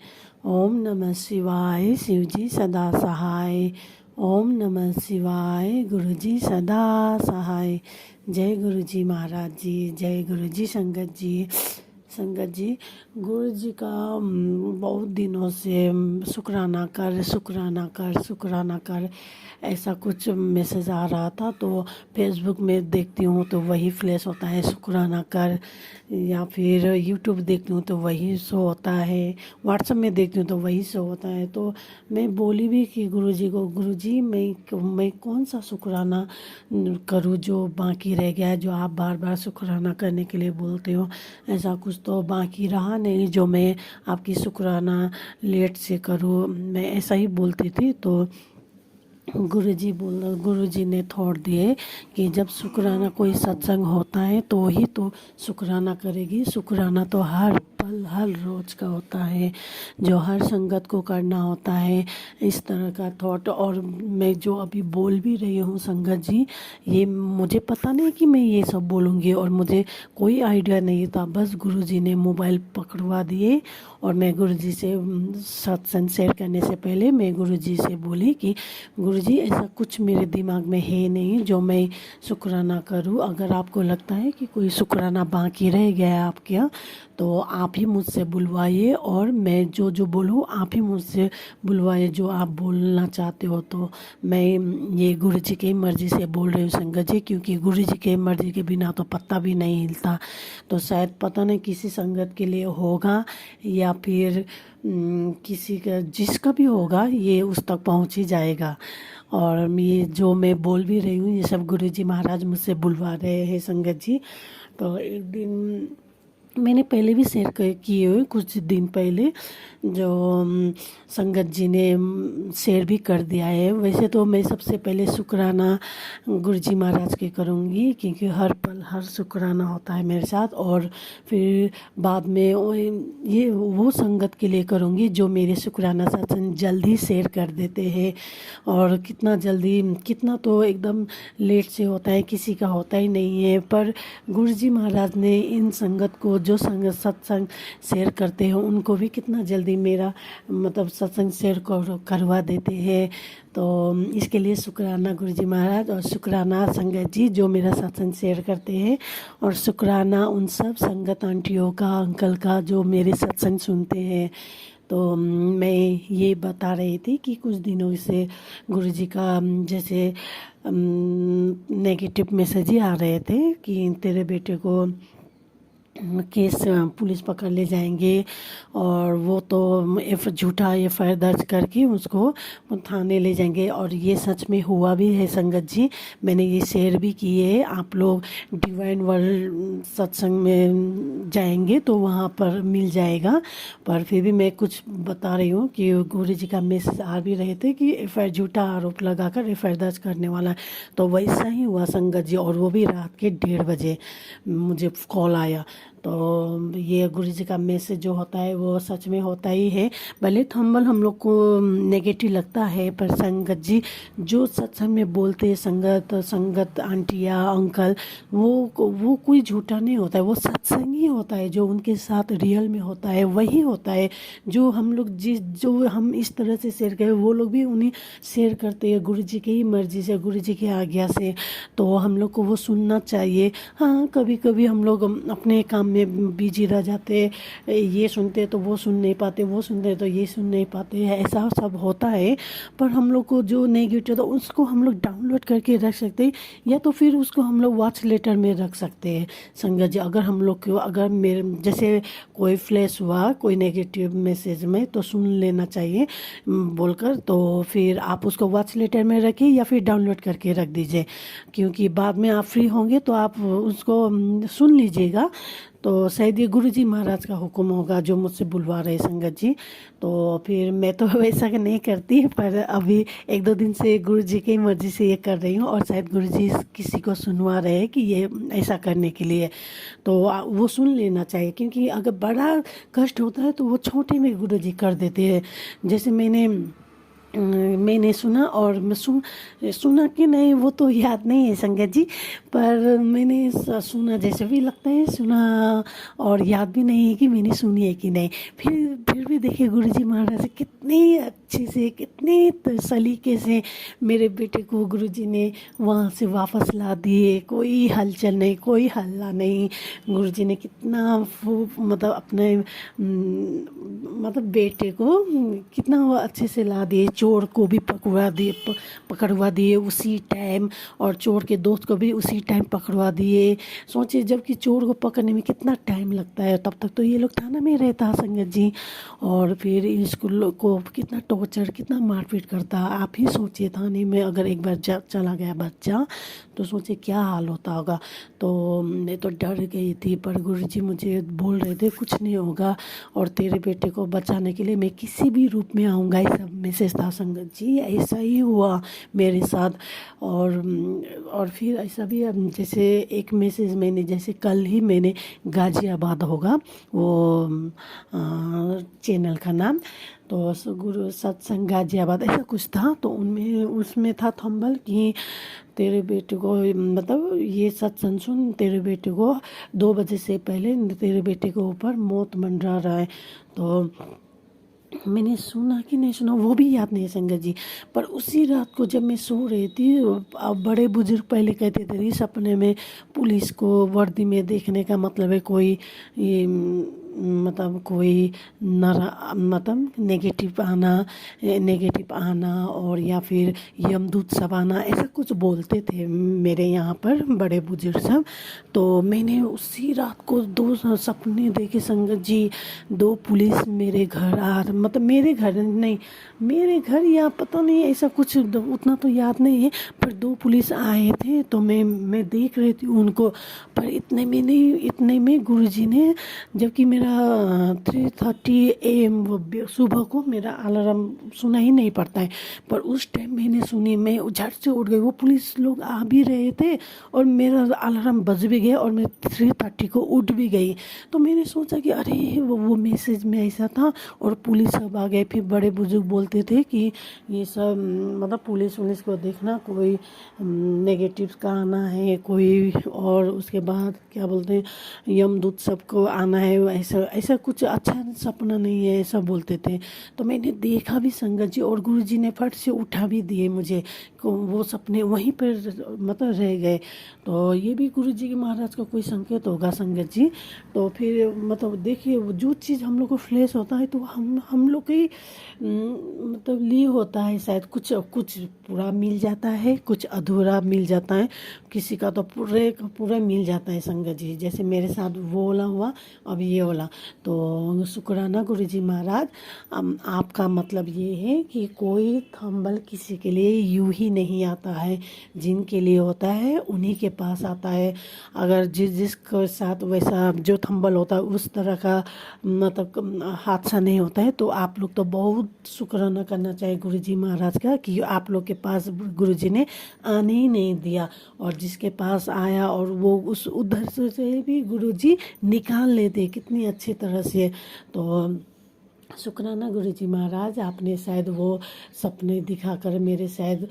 ओम नमः शिवाय, शिव जी सदा सहाय। ओम नमः शिवाय, गुरु जी सदा सहाय। जय गुरु जी महाराज जी, जय गुरु जी संगत जी। संगत जी, गुरु जी का बहुत दिनों से शुक्राना कर ऐसा कुछ मैसेज आ रहा था, तो फेसबुक में देखती हूँ तो वही फ्लैश होता है शुक्राना कर, या फिर यूट्यूब देखती हूँ तो वही शो होता है, व्हाट्सएप में देखती हूँ तो वही शो होता है। तो मैं बोली भी कि गुरुजी को, गुरुजी मैं कौन सा शुक्राना करूँ जो बाकी रह गया है, जो आप बार बार शुक्राना करने के लिए बोलते हो। ऐसा कुछ तो बाकी रहा नहीं जो मैं आपकी शुक्राना लेट से करूँ, मैं ऐसा ही बोलती थी। तो गुरुजी ने थॉट दिए कि जब शुक्राना कोई सत्संग होता है तो ही तो शुक्राना करेगी। शुक्राना तो हर पल हर रोज़ का होता है, जो हर संगत को करना होता है, इस तरह का थॉट। और मैं जो अभी बोल भी रही हूँ संगत जी, ये मुझे पता नहीं कि मैं ये सब बोलूँगी, और मुझे कोई आइडिया नहीं था। बस गुरुजी ने मोबाइल पकड़वा दिए, और मैं गुरुजी से सत्संग शेयर करने से पहले मैं गुरुजी से बोली कि गुरुजी ऐसा कुछ मेरे दिमाग में है नहीं जो मैं शुक्राना करूं। अगर आपको लगता है कि कोई शुक्राना बाकी रह गया है आपके यहाँ, तो आप ही मुझसे बुलवाइए, और मैं जो जो बोलूँ आप ही मुझसे बुलवाइए जो आप बोलना चाहते हो। तो मैं ये गुरुजी की मर्ज़ी से बोल रही हूँ संगत जी, क्योंकि गुरुजी की मर्ज़ी के बिना तो पत्ता भी नहीं हिलता। तो शायद पता नहीं किसी संगत के लिए होगा, या फिर किसी का, जिसका भी होगा ये उस तक पहुंच ही जाएगा। और ये जो मैं बोल भी रही हूँ ये सब गुरुजी महाराज मुझसे बुलवा रहे हैं संगत जी। तो एक दिन मैंने पहले भी शेयर किए हुए, कुछ दिन पहले जो संगत जी ने शेयर भी कर दिया है। वैसे तो मैं सबसे पहले शुक्राना गुरुजी महाराज के करूँगी, क्योंकि हर पल हर शुक्राना होता है मेरे साथ। और फिर बाद में ये वो संगत के लिए करूँगी जो मेरे शुक्राना सत्संग जल्दी शेयर कर देते हैं। और कितना जल्दी, कितना तो एकदम लेट से होता है, किसी का होता ही नहीं है। पर गुरुजी महाराज ने इन संगत को जो संगत सत्संग शेयर करते हैं उनको भी कितना जल्दी मेरा मतलब सत्संग शेयर करवा देते हैं। तो इसके लिए शुक्राना गुरुजी महाराज, और शुक्राना संगत जी जो मेरा सत्संग शेयर करते हैं, और शुक्राना उन सब संगत आंटियों का, अंकल का जो मेरे सत्संग सुनते हैं। तो मैं ये बता रही थी कि कुछ दिनों से गुरुजी का जैसे नेगेटिव मैसेज ही आ रहे थे कि तेरे बेटे को केस पुलिस पकड़ ले जाएंगे और वो तो झूठा FIR दर्ज करके उसको थाने ले जाएंगे। और ये सच में हुआ भी है संगत जी, मैंने ये शेयर भी किए है। आप लोग डिवाइन वर्ल्ड सत्संग में जाएंगे तो वहाँ पर मिल जाएगा। पर फिर भी मैं कुछ बता रही हूँ कि गुरु जी का मैसेज आ भी रहे थे कि FIR झूठा आरोप लगाकर FIR दर्ज करने वाला है। तो वैसा ही हुआ संगत जी, और वो भी रात के 1:30 बजे मुझे कॉल आया। तो ये गुरु जी का मैसेज जो होता है वो सच में होता ही है। भले थंबल हम लोग को नेगेटिव लगता है, पर संगत जी जो सत्संग में बोलते हैं संगत आंटिया अंकल, वो कोई झूठा नहीं होता है, वो सत्संग ही होता है। जो उनके साथ रियल में होता है वही होता है। जो हम लोग जो हम इस तरह से शेयर करें वो लोग भी उन्हें शेयर करते हैं गुरु जी की ही मर्जी से, गुरु जी की आज्ञा से। तो हम लोग को वो सुनना चाहिए। हाँ, कभी कभी हम लोग अपने काम में बिजी रह जाते, ये सुनते तो वो सुन नहीं पाते, वो सुनते तो ये सुन नहीं पाते, ऐसा सब होता है। पर हम लोग को जो नेगेटिव तो उसको हम लोग डाउनलोड करके रख सकते हैं, या तो फिर उसको हम लोग वॉच लेटर में रख सकते हैं संगत जी। अगर हम लोग को अगर मेरे जैसे कोई फ्लैश हुआ कोई नेगेटिव मैसेज में तो सुन लेना चाहिए बोलकर, तो फिर आप उसको वॉच लेटर में रखिए या फिर डाउनलोड करके रख दीजिए, क्योंकि बाद में आप फ्री होंगे तो आप उसको सुन लीजिएगा। तो शायद ये गुरु जी महाराज का हुक्म होगा जो मुझसे बुलवा रहे संगत जी। तो फिर मैं तो वैसा नहीं करती, पर अभी 1-2 दिन से गुरु जी की मर्जी से ये कर रही हूँ, और शायद गुरु जी किसी को सुनवा रहे हैं कि ये ऐसा करने के लिए। तो वो सुन लेना चाहिए, क्योंकि अगर बड़ा कष्ट होता है तो वो छोटे में गुरु जी कर देते हैं। जैसे मैंने सुना, और मैं सुना कि नहीं वो तो याद नहीं है संगत जी, पर मैंने सुना, जैसे भी लगता है सुना, और याद भी नहीं है कि मैंने सुनी है कि नहीं। फिर भी देखिए गुरु जी महाराज कितने अच्छे से, कितने सलीके से मेरे बेटे को गुरु जी ने वहाँ से वापस ला दिए। कोई हलचल नहीं, कोई हल्ला नहीं। गुरु जी ने कितना मतलब अपने मतलब बेटे को कितना अच्छे से ला दिए। चोर को भी पकड़वा दिए उसी टाइम, और चोर के दोस्त को भी उसी टाइम पकड़वा दिए। सोचिए, जबकि चोर को पकड़ने में कितना टाइम लगता है, तब तक तो ये लोग थाना में रहता संगत जी। और फिर स्कूल को कितना टॉर्चर, कितना मारपीट करता। आप ही सोचिए, थाने में अगर एक बार चला गया बच्चा तो सोचिए क्या हाल होता होगा। तो मैं तो डर गई थी, पर गुरुजी मुझे बोल रहे थे कुछ नहीं होगा, और तेरे बेटे को बचाने के लिए मैं किसी भी रूप में आऊँगा। ये सब मैसेज था संगत जी, ऐसा ही हुआ मेरे साथ। और फिर ऐसा भी जैसे एक मैसेज मैंने, जैसे कल ही मैंने गाजियाबाद होगा वो चैनल का नाम, तो गुरु सत्संग गाजियाबाद ऐसा कुछ था। तो उसमें था थंबल कि तेरे बेटे को, मतलब ये सत्संग सुन, तेरे बेटे को 2 बजे से पहले तेरे बेटे के ऊपर मौत मंडरा रहा है। तो मैंने सुना कि नहीं सुना वो भी याद नहीं संगत जी। पर उसी रात को जब मैं सो रही थी, अब बड़े बुजुर्ग पहले कहते थे सपने में पुलिस को वर्दी में देखने का मतलब है कोई मतलब कोई मतलब नेगेटिव आना और या फिर यमदूत सब आना, ऐसा कुछ बोलते थे मेरे यहाँ पर बड़े बुजुर्ग सब। तो मैंने उसी रात को 2 सपने देखे संगत जी। 2 पुलिस मेरे घर मतलब मेरे घर नहीं, मेरे घर या पता नहीं ऐसा कुछ, उतना तो याद नहीं है, पर 2 पुलिस आए थे। तो मैं देख रही थी उनको। पर इतने में गुरुजी ने, जबकि मेरा 3:30 AM सुबह को मेरा अलार्म सुना ही नहीं पड़ता है, पर उस टाइम मैंने सुनी, मैं झट से उठ गई। वो पुलिस लोग आ भी रहे थे और मेरा अलार्म बज भी गया और मैं 3:30 को उठ भी गई। तो मैंने सोचा कि अरे वो मैसेज में ऐसा था, और पुलिस सब आ गए। फिर बड़े बुजुर्ग बोलते थे कि ये सब मतलब पुलिस को देखना, कोई नेगेटिव का आना है कोई, और उसके बाद क्या बोलते हैं यमदूत सबको आना है, ऐसा कुछ अच्छा सपना नहीं है, ऐसा बोलते थे। तो मैंने देखा भी संगत जी, और गुरुजी ने फट से उठा भी दिए मुझे, वो सपने वहीं पर मतलब रह गए। तो ये भी गुरु जी के महाराज का कोई संकेत होगा संगत जी। तो फिर मतलब देखिए जो चीज़ हम लोग को फ्लैश होता है तो हम लोग के मतलब लिए होता है, शायद कुछ कुछ पूरा मिल जाता है, कुछ अधूरा मिल जाता है, किसी का तो पूरे का पूरा मिल जाता है संगत जी। जैसे मेरे साथ वो वाला हुआ, अब ये वाला। तो शुक्राना गुरु जी महाराज। आपका मतलब ये है कि कोई थंबल किसी के लिए यूं ही नहीं आता है, जिनके लिए होता है उन्हीं के पास आता है। अगर जिसके साथ वैसा जो थंबल होता है उस तरह का मतलब हादसा नहीं होता है, तो आप लोग तो बहुत शुक्राना करना चाहिए गुरु जी महाराज का कि आप लोग के पास गुरु जी ने आने ही नहीं दिया, और जिसके पास आया और वो उस उधर से भी गुरु जी निकाल लेते कितनी अच्छी तरह से। तो शुक्राना गुरु जी महाराज, आपने शायद वो सपने दिखाकर मेरे शायद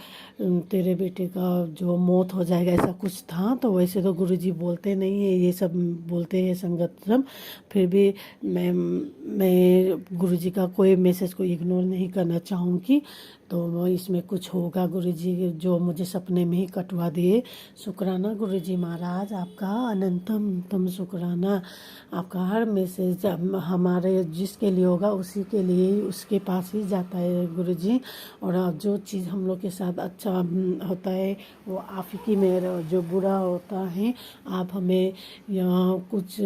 तेरे बेटे का जो मौत हो जाएगा ऐसा कुछ था। तो वैसे तो गुरु जी बोलते नहीं है, ये सब बोलते हैं संगत सब, फिर भी मैं गुरु जी का कोई मैसेज को इग्नोर नहीं करना चाहूँगी। तो इसमें कुछ होगा गुरु जी जो मुझे सपने में ही कटवा दिए। शुक्राना गुरु जी महाराज, आपका अनंतम शुक्राना। आपका हर मैसेज हमारे जिसके लिए होगा उसी के लिए उसके पास ही जाता है गुरु जी। और जो चीज़ हम लोग के साथ अच्छा होता है वो आप ही में, जो बुरा होता है आप हमें यहाँ कुछ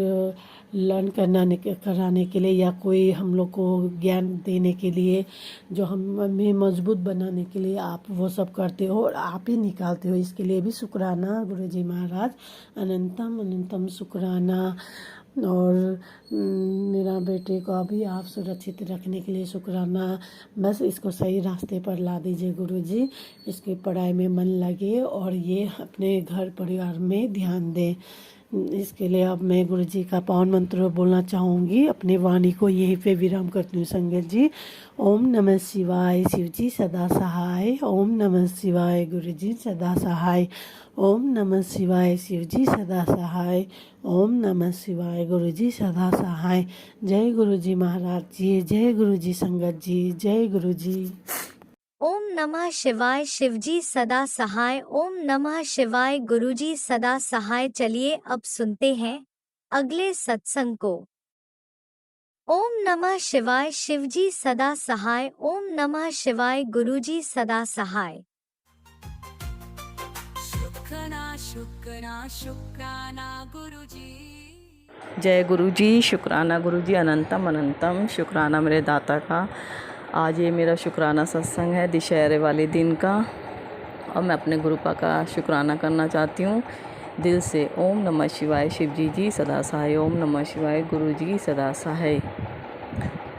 लर्न कराने के लिए या कोई हम लोग को ज्ञान देने के लिए, जो हमें मजबूत बनाने के लिए आप वो सब करते हो और आप ही निकालते हो। इसके लिए भी शुक्राना गुरु जी महाराज, अनंतम शुक्राना। और मेरा बेटे को अभी आप सुरक्षित रखने के लिए शुक्राना। बस इसको सही रास्ते पर ला दीजिए गुरु जी, इसकी पढ़ाई में मन लगे और ये अपने घर परिवार में ध्यान दें। इसके लिए अब मैं गुरु जी का पावन मंत्र बोलना चाहूँगी। अपने वाणी को यहीं पे विराम करती हूँ संगत जी। ओम नमः शिवाय, शिव जी सदा सहाय। ओम नमः शिवाय, गुरु जी सदा सहाय। ओम नमः शिवाय, शिव जी सदा सहाय। ओम नमः शिवाय, गुरु जी सदा सहाय। जय गुरु जी महाराज जी, जय गुरु जी संगत जी, जय गुरु जी। ओम नमः शिवाय, शिवजी सदा सहाय। ओम नमः शिवाय, गुरुजी सदा सहाय। चलिए अब सुनते हैं अगले सत्संग को। ओम नमः शिवाय, शिवजी सदा सहाय। ओम नमः शिवाय, गुरुजी सदा सहाय। शुक्राना गुरुजी। जय गुरु जी, शुक्राना गुरु जी, अनंतम शुक्राना मेरे दाता का। आज ये मेरा शुक्राना सत्संग है दशहरे वाले दिन का, और मैं अपने गुरुपा का शुक्राना करना चाहती हूँ दिल से। ओम नमः शिवाय, शिव जी सदा सहाय। ओम नमः शिवाय, गुरु जी सदा सहाय।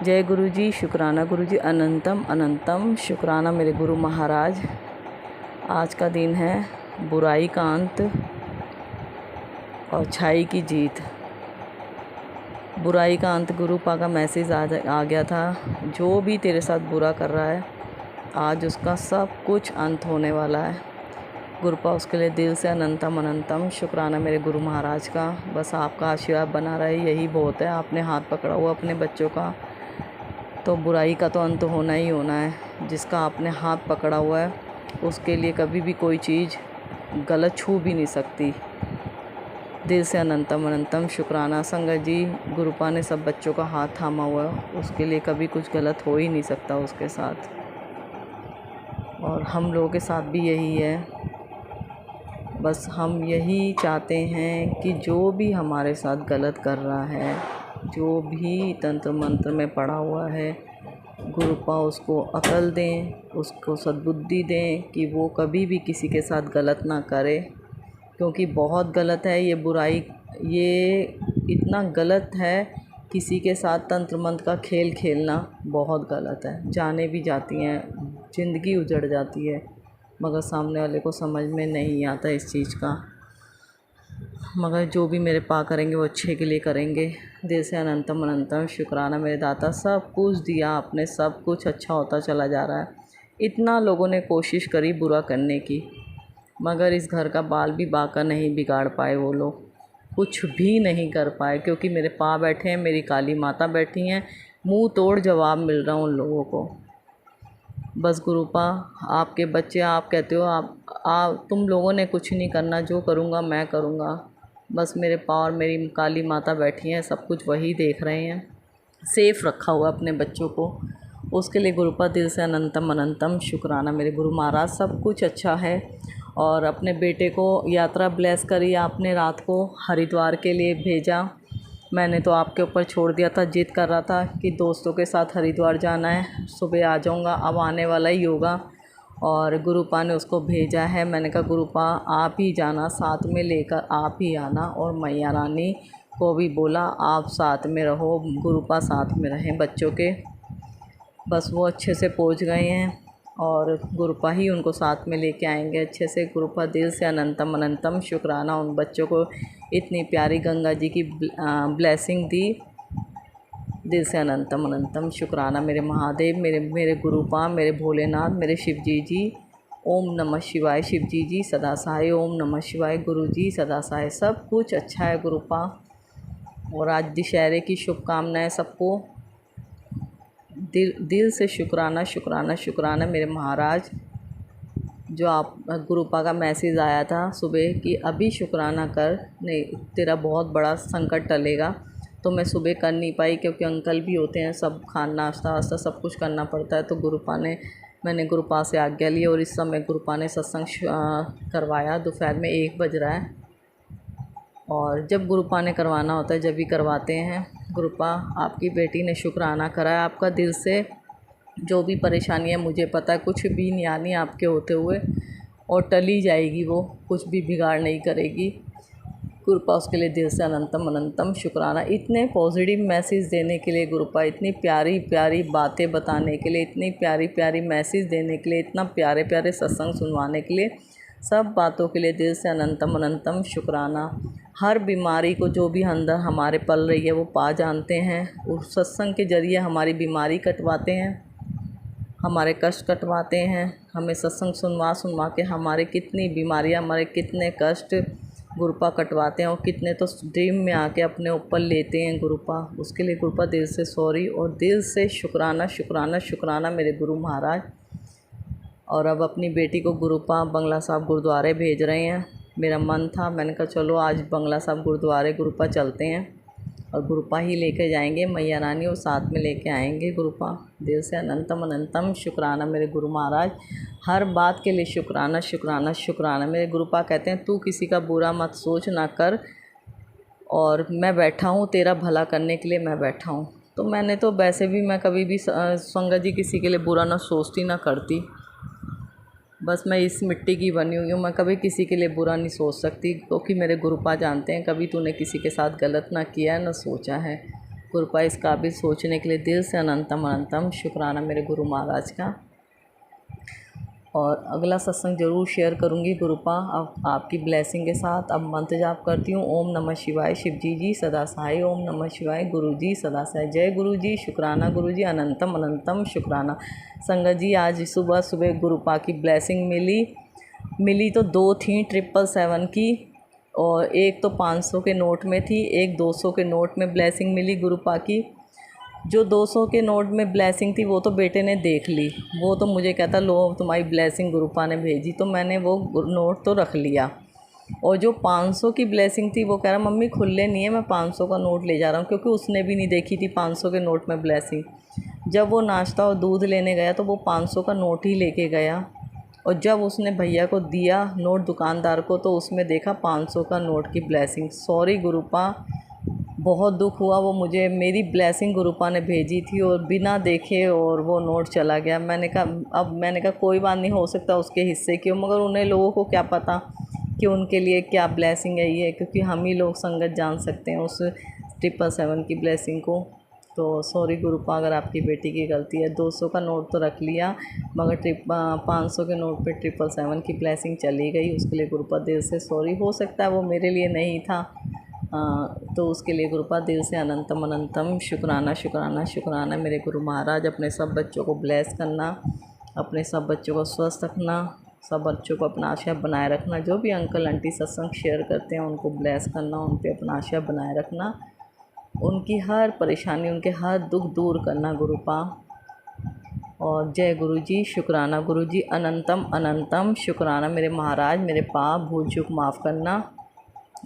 जय गुरु जी, शुक्राना गुरु जी, अनंतम शुक्राना मेरे गुरु महाराज। आज का दिन है बुराई का अंत और अच्छाई की जीत। बुराई का अंत, गुरुपा का मैसेज आ गया था। जो भी तेरे साथ बुरा कर रहा है आज उसका सब कुछ अंत होने वाला है। गुरुपा उसके लिए दिल से अनंतम शुक्राना मेरे गुरु महाराज का। बस आपका आशीर्वाद बना रहे, यही बहुत है। आपने हाथ पकड़ा हुआ अपने बच्चों का, तो बुराई का तो अंत होना ही होना है। जिसका आपने हाथ पकड़ा हुआ है उसके लिए कभी भी कोई चीज़ गलत छू भी नहीं सकती। दिल से अनंतम शुक्राना संगत जी। गुरुपा ने सब बच्चों का हाथ थामा हुआ है, उसके लिए कभी कुछ गलत हो ही नहीं सकता उसके साथ। और हम लोगों के साथ भी यही है। बस हम यही चाहते हैं कि जो भी हमारे साथ गलत कर रहा है, जो भी तंत्र मंत्र में पड़ा हुआ है, गुरुपा उसको अकल दें, उसको सद्बुद्धि दें कि वो कभी भी किसी के साथ गलत ना करे। क्योंकि बहुत गलत है ये बुराई, ये इतना गलत है। किसी के साथ तंत्र मंत्र का खेल खेलना बहुत गलत है। जाने भी जाती हैं, ज़िंदगी उजड़ जाती है, मगर सामने वाले को समझ में नहीं आता इस चीज़ का। मगर जो भी मेरे पा करेंगे वो अच्छे के लिए करेंगे। दिल से अनंतम शुक्राना मेरे दाता। सब कुछ दिया आपने, सब कुछ अच्छा होता चला जा रहा है। इतना लोगों ने कोशिश करी बुरा करने की, मगर इस घर का बाल भी बाका नहीं बिगाड़ पाए वो लोग, कुछ भी नहीं कर पाए। क्योंकि मेरे पा बैठे हैं, मेरी काली माता बैठी हैं, मुंह तोड़ जवाब मिल रहा उन लोगों को। बस गुरुपा आपके बच्चे, आप कहते हो आप तुम लोगों ने कुछ नहीं करना, जो करूँगा मैं करूँगा। बस मेरे पाँव और मेरी काली माता बैठी हैं, सब कुछ वही देख रहे हैं। सेफ़ रखा हुआ अपने बच्चों को, उसके लिए गुरुपा दिल से अनंतम अनंतम शुक्राना मेरे गुरु महाराज। सब कुछ अच्छा है। और अपने बेटे को यात्रा ब्लेस करी आपने, रात को हरिद्वार के लिए भेजा। मैंने तो आपके ऊपर छोड़ दिया था, जिद कर रहा था कि दोस्तों के साथ हरिद्वार जाना है, सुबह आ जाऊँगा, अब आने वाला ही होगा। और गुरुपा ने उसको भेजा है। मैंने कहा गुरुपा आप ही जाना, साथ में लेकर आप ही आना। और मैया रानी को भी बोला आप साथ में रहो, गुरुपा साथ में रहें बच्चों के। बस वो अच्छे से पहुंच गए हैं और गुरुपा ही उनको साथ में लेके आएंगे अच्छे से। गुरुपा दिल से अनंतम अनंतम शुक्राना उन बच्चों को इतनी प्यारी गंगा जी की ब्लेसिंग दी। दिल से अनंतम अनंतम शुक्राना मेरे महादेव, मेरे गुरुपा, मेरे भोलेनाथ, मेरे शिव जी। ओम नमः शिवाय शिव जी सदा सहाय। ओम नमः शिवाय गुरु जी सदा सहाय। सब कुछ अच्छा है गुरुपा। और आज दशहरे की शुभकामनाएं सबको। दिल से शुक्राना शुक्राना शुक्राना मेरे महाराज। जो आप गुरुपा का मैसेज आया था सुबह कि अभी शुक्राना कर, नहीं तेरा बहुत बड़ा संकट टलेगा, तो मैं सुबह कर नहीं पाई क्योंकि अंकल भी होते हैं, सब खाना नाश्ता वास्ता सब कुछ करना पड़ता है। तो मैंने गुरुपा से आज्ञा ली और इस समय गुरुपा ने सत्संग करवाया। दोपहर में 1 बज रहा है और जब गुरुपा ने करवाना होता है जब भी करवाते हैं। गुरुपा आपकी बेटी ने शुक्राना करा है आपका दिल से। जो भी परेशानी है मुझे पता है, कुछ भी नहीं आनी आपके होते हुए, और टली जाएगी, वो कुछ भी बिगाड़ नहीं करेगी। गुरुपा उसके लिए दिल से अनंतम अनंतम शुक्राना। इतने पॉजिटिव मैसेज देने के लिए गुरुपा, इतनी प्यारी प्यारी बातें बताने के लिए, इतनी प्यारी प्यारी मैसेज देने के लिए, इतना प्यारे प्यारे सत्संग सुनवाने के लिए, सब बातों के लिए दिल से अनंतम अनंतम शुक्राना। हर बीमारी को जो भी अंदर हमारे पल रही है वो पा जानते हैं। उस सत्संग के ज़रिए हमारी बीमारी कटवाते हैं, हमारे कष्ट कटवाते हैं। हमें सत्संग सुनवा के हमारे कितनी बीमारियां, हमारे कितने कष्ट गुरुपा कटवाते हैं और कितने तो ड्रीम में आके अपने ऊपर लेते हैं गुरुपा। उसके लिए गुरुपा दिल से सॉरी और दिल से शुक्राना शुक्राना शुक्राना मेरे गुरु महाराज। और अब अपनी बेटी को गुरुपा बंगला साहब गुरुद्वारे भेज रहे हैं। मेरा मन था, मैंने कहा चलो आज बंगला साहब गुरुद्वारे गुरुपा चलते हैं और गुरुपा ही लेके जाएंगे, मैया रानी और साथ में लेके आएंगे गुरुपा। दिल से अनंतम अनंतम शुक्राना मेरे गुरु महाराज। हर बात के लिए शुक्राना शुक्राना शुक्राना मेरे गुरुपा। कहते हैं तू किसी का बुरा मत सोच ना कर, और मैं बैठा हूँ तेरा भला करने के लिए, मैं बैठा हूँ। तो मैंने तो वैसे भी मैं कभी भी संगत जी किसी के लिए बुरा ना सोचती ना करती। बस मैं इस मिट्टी की बनी हुई हूँ, मैं कभी किसी के लिए बुरा नहीं सोच सकती, क्योंकि मेरे गुरुपा जानते हैं कभी तूने किसी के साथ गलत ना किया है ना सोचा है। गुरुपा इस काबिल सोचने के लिए दिल से अनंतम अनंतम शुक्राना मेरे गुरु महाराज का। और अगला सत्संग ज़रूर शेयर करूँगी गुरुपा अब आपकी ब्लेसिंग के साथ। अब मंत्र जाप करती हूँ। ओम नमः शिवाय शिव जी सदा सहाय। ओम नमः शिवाय गुरु जी सदा सहाय। जय गुरु जी, शुक्राना गुरु जी, अनंतम अनंतम शुक्राना। संगत जी आज सुबह सुबह गुरुपा की ब्लेसिंग मिली तो 2 थी 777 की, और एक तो 500 के नोट में थी, एक 200 के नोट में ब्लेसिंग मिली गुरुपा की। जो 200 के नोट में ब्लेसिंग थी वो तो बेटे ने देख ली, वो तो मुझे कहता लो तुम्हारी ब्लेसिंग गुरुपा ने भेजी, तो मैंने वो नोट तो रख लिया। और जो 500 की ब्लेसिंग थी वो कह रहा मम्मी खुले नहीं है, मैं 500 का नोट ले जा रहा हूँ, क्योंकि उसने भी नहीं देखी थी 500 के नोट में ब्लेसिंग। जब वो नाश्ता और दूध लेने गया तो वो 500 का नोट ही लेके गया, और जब उसने भैया को दिया नोट दुकानदार को तो उसमें देखा 500 का नोट की ब्लेसिंग। सॉरी गुरुपा, बहुत दुख हुआ, वो मुझे मेरी ब्लेसिंग गुरुपा ने भेजी थी और बिना देखे और वो नोट चला गया। मैंने कहा कोई बात नहीं, हो सकता उसके हिस्से की हो, मगर उन्हें लोगों को क्या पता कि उनके लिए क्या ब्लेसिंग है ये, क्योंकि हम ही लोग संगत जान सकते हैं उस 777 की ब्लेसिंग को। तो सॉरी गुरुपा अगर आपकी बेटी की गलती है। 200 का नोट तो रख लिया, मगर 500 के नोट पे 777 की ब्लेसिंग चली गई, उसके लिए गुरुपा दिल से सॉरी। हो सकता है वो मेरे लिए नहीं था, तो उसके लिए गुरुपा दिल से अनंतम अनंतम शुक्राना शुक्राना शुक्राना मेरे गुरु महाराज। अपने सब बच्चों को ब्लेस करना, अपने सब बच्चों को स्वस्थ रखना, सब बच्चों को अपना आशा बनाए रखना। जो भी अंकल आंटी सत्संग शेयर करते हैं उनको ब्लेस करना, उन पे अपना आशा बनाए रखना, उनकी हर परेशानी, उनके हर दुख दूर करना गुरुपा। और जय गुरु जी, शुक्राना गुरु जी, अनंतम अनंतम शुक्राना मेरे महाराज, मेरे पाप भूल चूक माफ़ करना,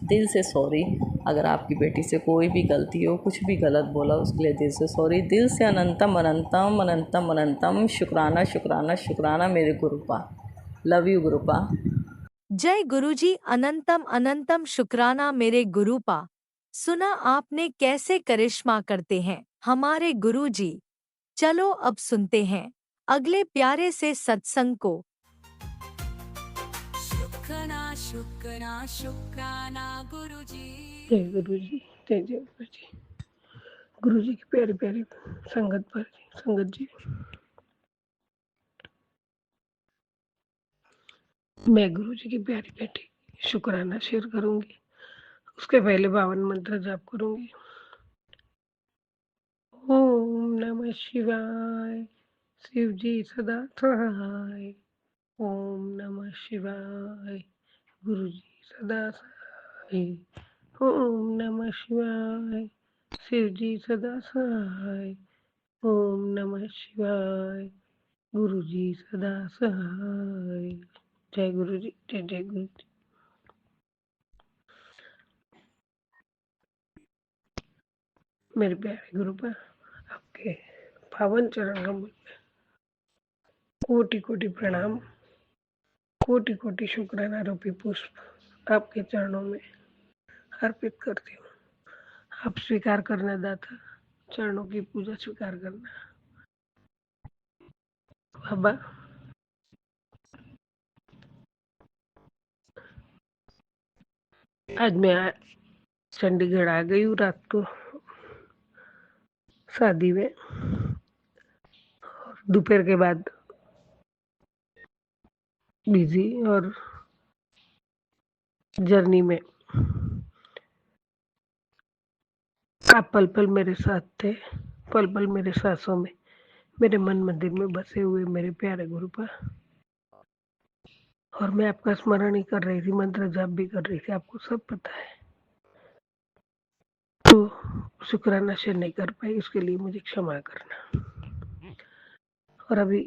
दिल से सॉरी। अगर आपकी बेटी से कोई भी गलती हो, कुछ भी गलत बोला, उसके लिए दिल से सॉरी, दिल से अनंतम अनंतम अनंतम अनंतम शुक्राना शुक्राना शुक्राना मेरे गुरुपा। Love you गुरुपा। जय गुरुजी, अनंतम अनंतम शुक्राना मेरे गुरुपा। सुना आपने कैसे करिश्मा करते हैं हमारे गुरुजी। चलो अब सुनते हैं अगले प्यारे से सत्संग को। शुक्राना शुक्राना शुक्राना गुरु जी। जय गुरु जी, जय जय गुरु जी। गुरु जी की प्यारी प्यारी संगत पर संगत जी, मैं गुरु जी की प्यारी बेटी शुक्राना शेयर करूंगी। उसके पहले 52 मंत्र जाप करूंगी। ओम नमः शिवाय, शिव जी सदा सहाय। ओम नमः शिवाय, गुरु जी सदा सहाय। ओम नमः शिवाय, शिव जी सदा सहाय। ओम नमः शिवाय, गुरु जी सदा सहाय। जय गुरु जी, जय जय गुरु जी। मेरे प्यारे गुरु पर आपके पावन चरण कमल में कोटि कोटि प्रणाम, कोटि कोटि शुक्राना रूपी पुष्प आपके चरणों में अर्पित करती हूँ। आप स्वीकार करना दाता, चरणों की पूजा स्वीकार करना। बाबा, आज मैं चंडीगढ़ आ गई हूँ रात को शादी में। दोपहर के बाद बिजी और जर्नी में आप पल पल मेरे साथ थे, पल पल मेरे सांसों में, मेरे मन मंदिर में बसे हुए मेरे प्यारे गुरु पर। और मैं आपका स्मरण ही कर रही थी, मंत्र जाप भी कर रही थी, आपको सब पता है। तो शुक्राना शेयर नहीं कर पाई, उसके लिए मुझे क्षमा करना। और अभी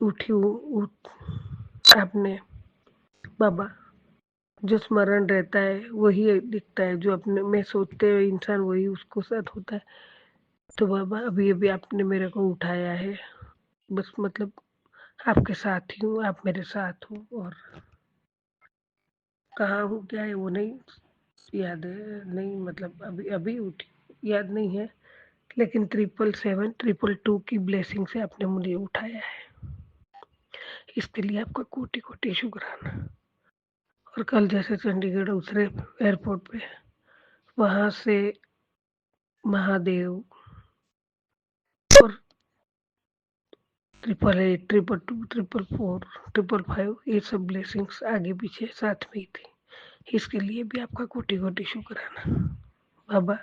उठी हूँ, आपने बाबा जो स्मरण रहता है वही दिखता है, जो अपने में सोचते हुए इंसान वही उसको साथ होता है। तो बाबा अभी अभी आपने मेरे को उठाया है, बस मतलब आपके साथ ही हूँ, आप मेरे साथ हो। और कहाँ हूँ क्या है वो नहीं याद है, नहीं मतलब अभी अभी उठी, याद नहीं है, लेकिन 777 222 की ब्लेसिंग से आपने मुझे उठाया है, इसके लिए आपका कोटि कोटि शुक्राना। और कल जैसे चंडीगढ़ उतरे एयरपोर्ट पे, वहां से महादेव और 888 222 444 555 ये सब ब्लेसिंग्स आगे पीछे साथ में ही थी, इसके लिए भी आपका कोटि कोटि शुक्राना। बाबा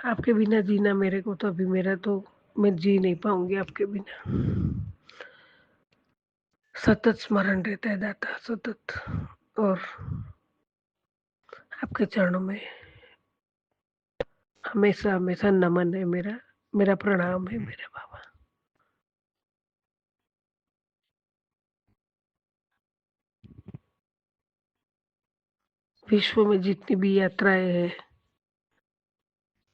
आपके बिना जीना मेरे को तो अभी मेरा तो मैं जी नहीं पाऊंगी आपके बिना। सतत स्मरण रहता है दाता, सतत। और आपके चरणों में हमेशा हमेशा नमन है मेरा, मेरा प्रणाम है मेरे बाबा। विश्व में जितनी भी यात्राएं हैं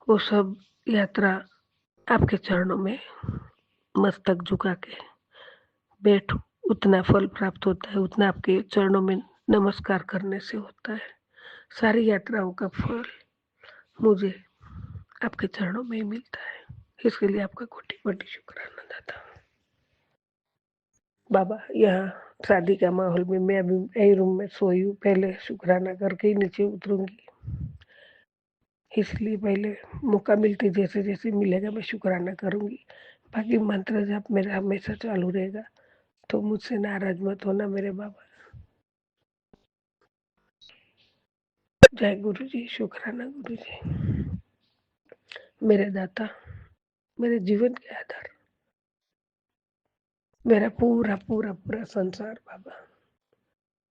वो सब यात्रा आपके चरणों में मस्तक झुका के बैठो, उतना फल प्राप्त होता है, उतना आपके चरणों में नमस्कार करने से होता है। सारी यात्राओं का फल मुझे आपके चरणों में ही मिलता है, इसके लिए आपका कोटि कोटि शुक्राना दाता। बाबा यहाँ शादी का माहौल में मैं अभी यही रूम में सोई हूँ, पहले शुक्राना करके ही नीचे उतरूंगी, इसलिए पहले मौका मिलते जैसे जैसे मिलेगा मैं शुक्राना करूंगी। बाकी मंत्र जप मेरा हमेशा चालू रहेगा, तो मुझसे नाराज मत होना मेरे बाबा। जय गुरु जी, शुक्राना गुरु जी, मेरे दाता, मेरे जीवन के आधार, मेरा पूरा पूरा पूरा संसार बाबा।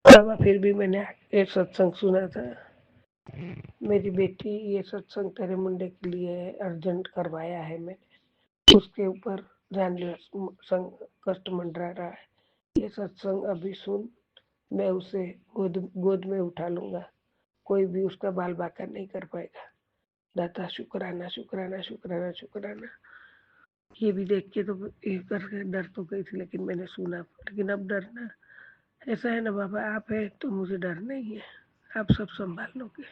बाबा फिर भी मैंने एक सत्संग सुना था, मेरी बेटी ये सत्संग तेरे मुंडे के लिए अर्जेंट करवाया है मैंने, उसके ऊपर जानलेवा कष्ट मंडरा रहा है, ये सत्संग अभी सुन, मैं उसे गोद में उठा लूंगा, कोई भी उसका बाल बाका नहीं कर पाएगा। दाता शुक्राना शुक्राना शुक्राना शुक्राना। ये भी देख के तो ये करके डर तो गई थी, लेकिन मैंने सुना, लेकिन अब डरना ऐसा है ना बाबा, आप है तो मुझे डर नहीं है, आप सब संभाल लोगे।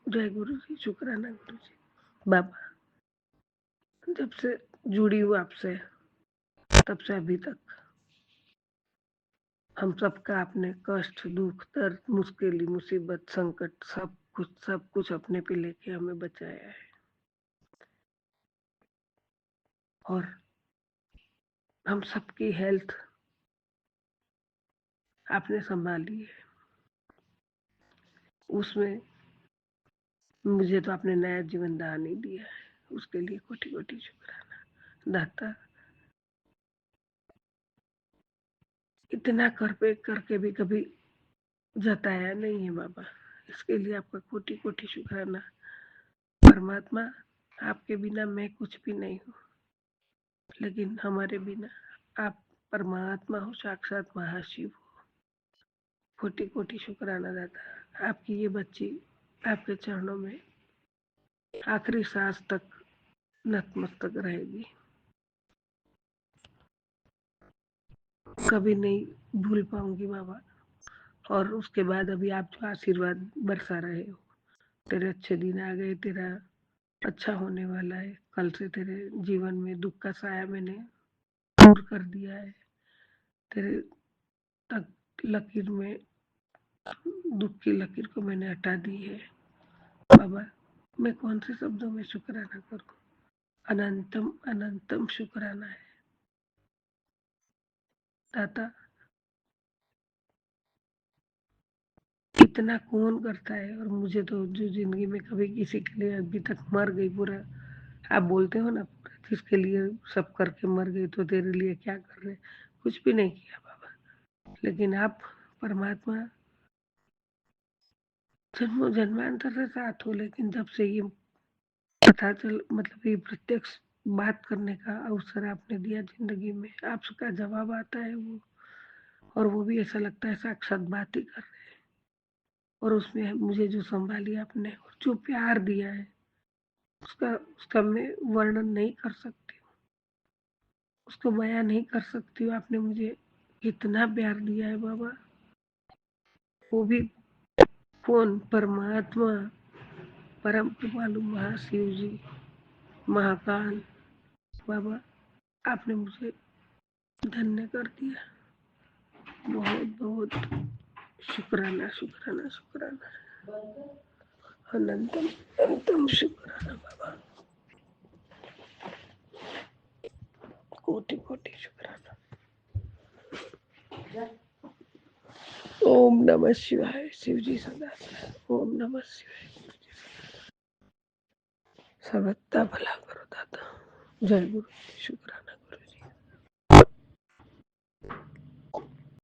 जय गुरु जी, शुक्राना गुरु जी। बाबा, जब से जुड़ी हूँ आपसे तब से अभी तक हम सबका आपने कष्ट, दुख, दर्द, मुश्किल, मुसीबत, संकट सब कुछ अपने पे लेके हमें बचाया है, और हम सबकी हेल्थ आपने संभाली है। उसमें मुझे तो आपने नया जीवन दान ही दिया है, उसके लिए कोटि कोटि शुक्राना। दाता, इतना करके भी कभी जताया नहीं है बाबा, इसके लिए आपका कोटि कोटि शुक्राना। परमात्मा, आपके बिना मैं कुछ भी नहीं हूँ, लेकिन हमारे बिना आप परमात्मा हो, साक्षात महाशिव हो। कोटि कोटि शुक्राना दाता। आपकी ये बच्ची आपके चरणों में आखिरी सांस तक नतमस्तक रहेगी, कभी नहीं भूल पाऊंगी बाबा। और उसके बाद अभी आप जो आशीर्वाद बरसा रहे हो, तेरे अच्छे दिन आ गए, तेरा अच्छा होने वाला है, कल से तेरे जीवन में दुख का साया मैंने दूर कर दिया है, तेरे तक लकीर में दुख की लकीर को मैंने हटा दी है। बाबा, मैं कौन से शब्दों में शुक्राना करूं, अनंतम अनंतम शुक्राना है दाता। इतना कौन करता है, और मुझे तो जो जिंदगी में कभी किसी के लिए अभी तक मर गई, पूरा आप बोलते हो ना, पूरा जिसके लिए सब करके मर गई, तो तेरे लिए क्या कर रहे, कुछ भी नहीं किया बाबा। लेकिन आप परमात्मा जन्मों जन्मांतर से साथ हो, लेकिन जब से ये पता चल, मतलब ये प्रत्यक्ष बात करने का अवसर आपने दिया जिंदगी में, आपका जवाब आता है वो, और वो भी ऐसा लगता है साक्षात बात ही कर रहे हैं। और उसमें मुझे जो संभाली आपने और जो प्यार दिया है, उसका मैं वर्णन नहीं कर सकती हूँ, उसको बयां नहीं कर सकती हूँ। आपने मुझे इतना प्यार दिया है बाबा, वो भी कौन, परमात्मा, परम कृपालु महाशिव जी, महाकाल बाबा, आपने मुझे धन्य कर दिया। बहुत बहुत शुक्राना शुक्राना शुक्राना, अनंतम अनंतम शुक्राना बाबा, कोटि कोटि शुक्राना। ओम नमः शिवाय। शिव जी सदा, ओम नमः शिवाय। सर्वदा भला करो दाता। जय गुरु, शुक्राना।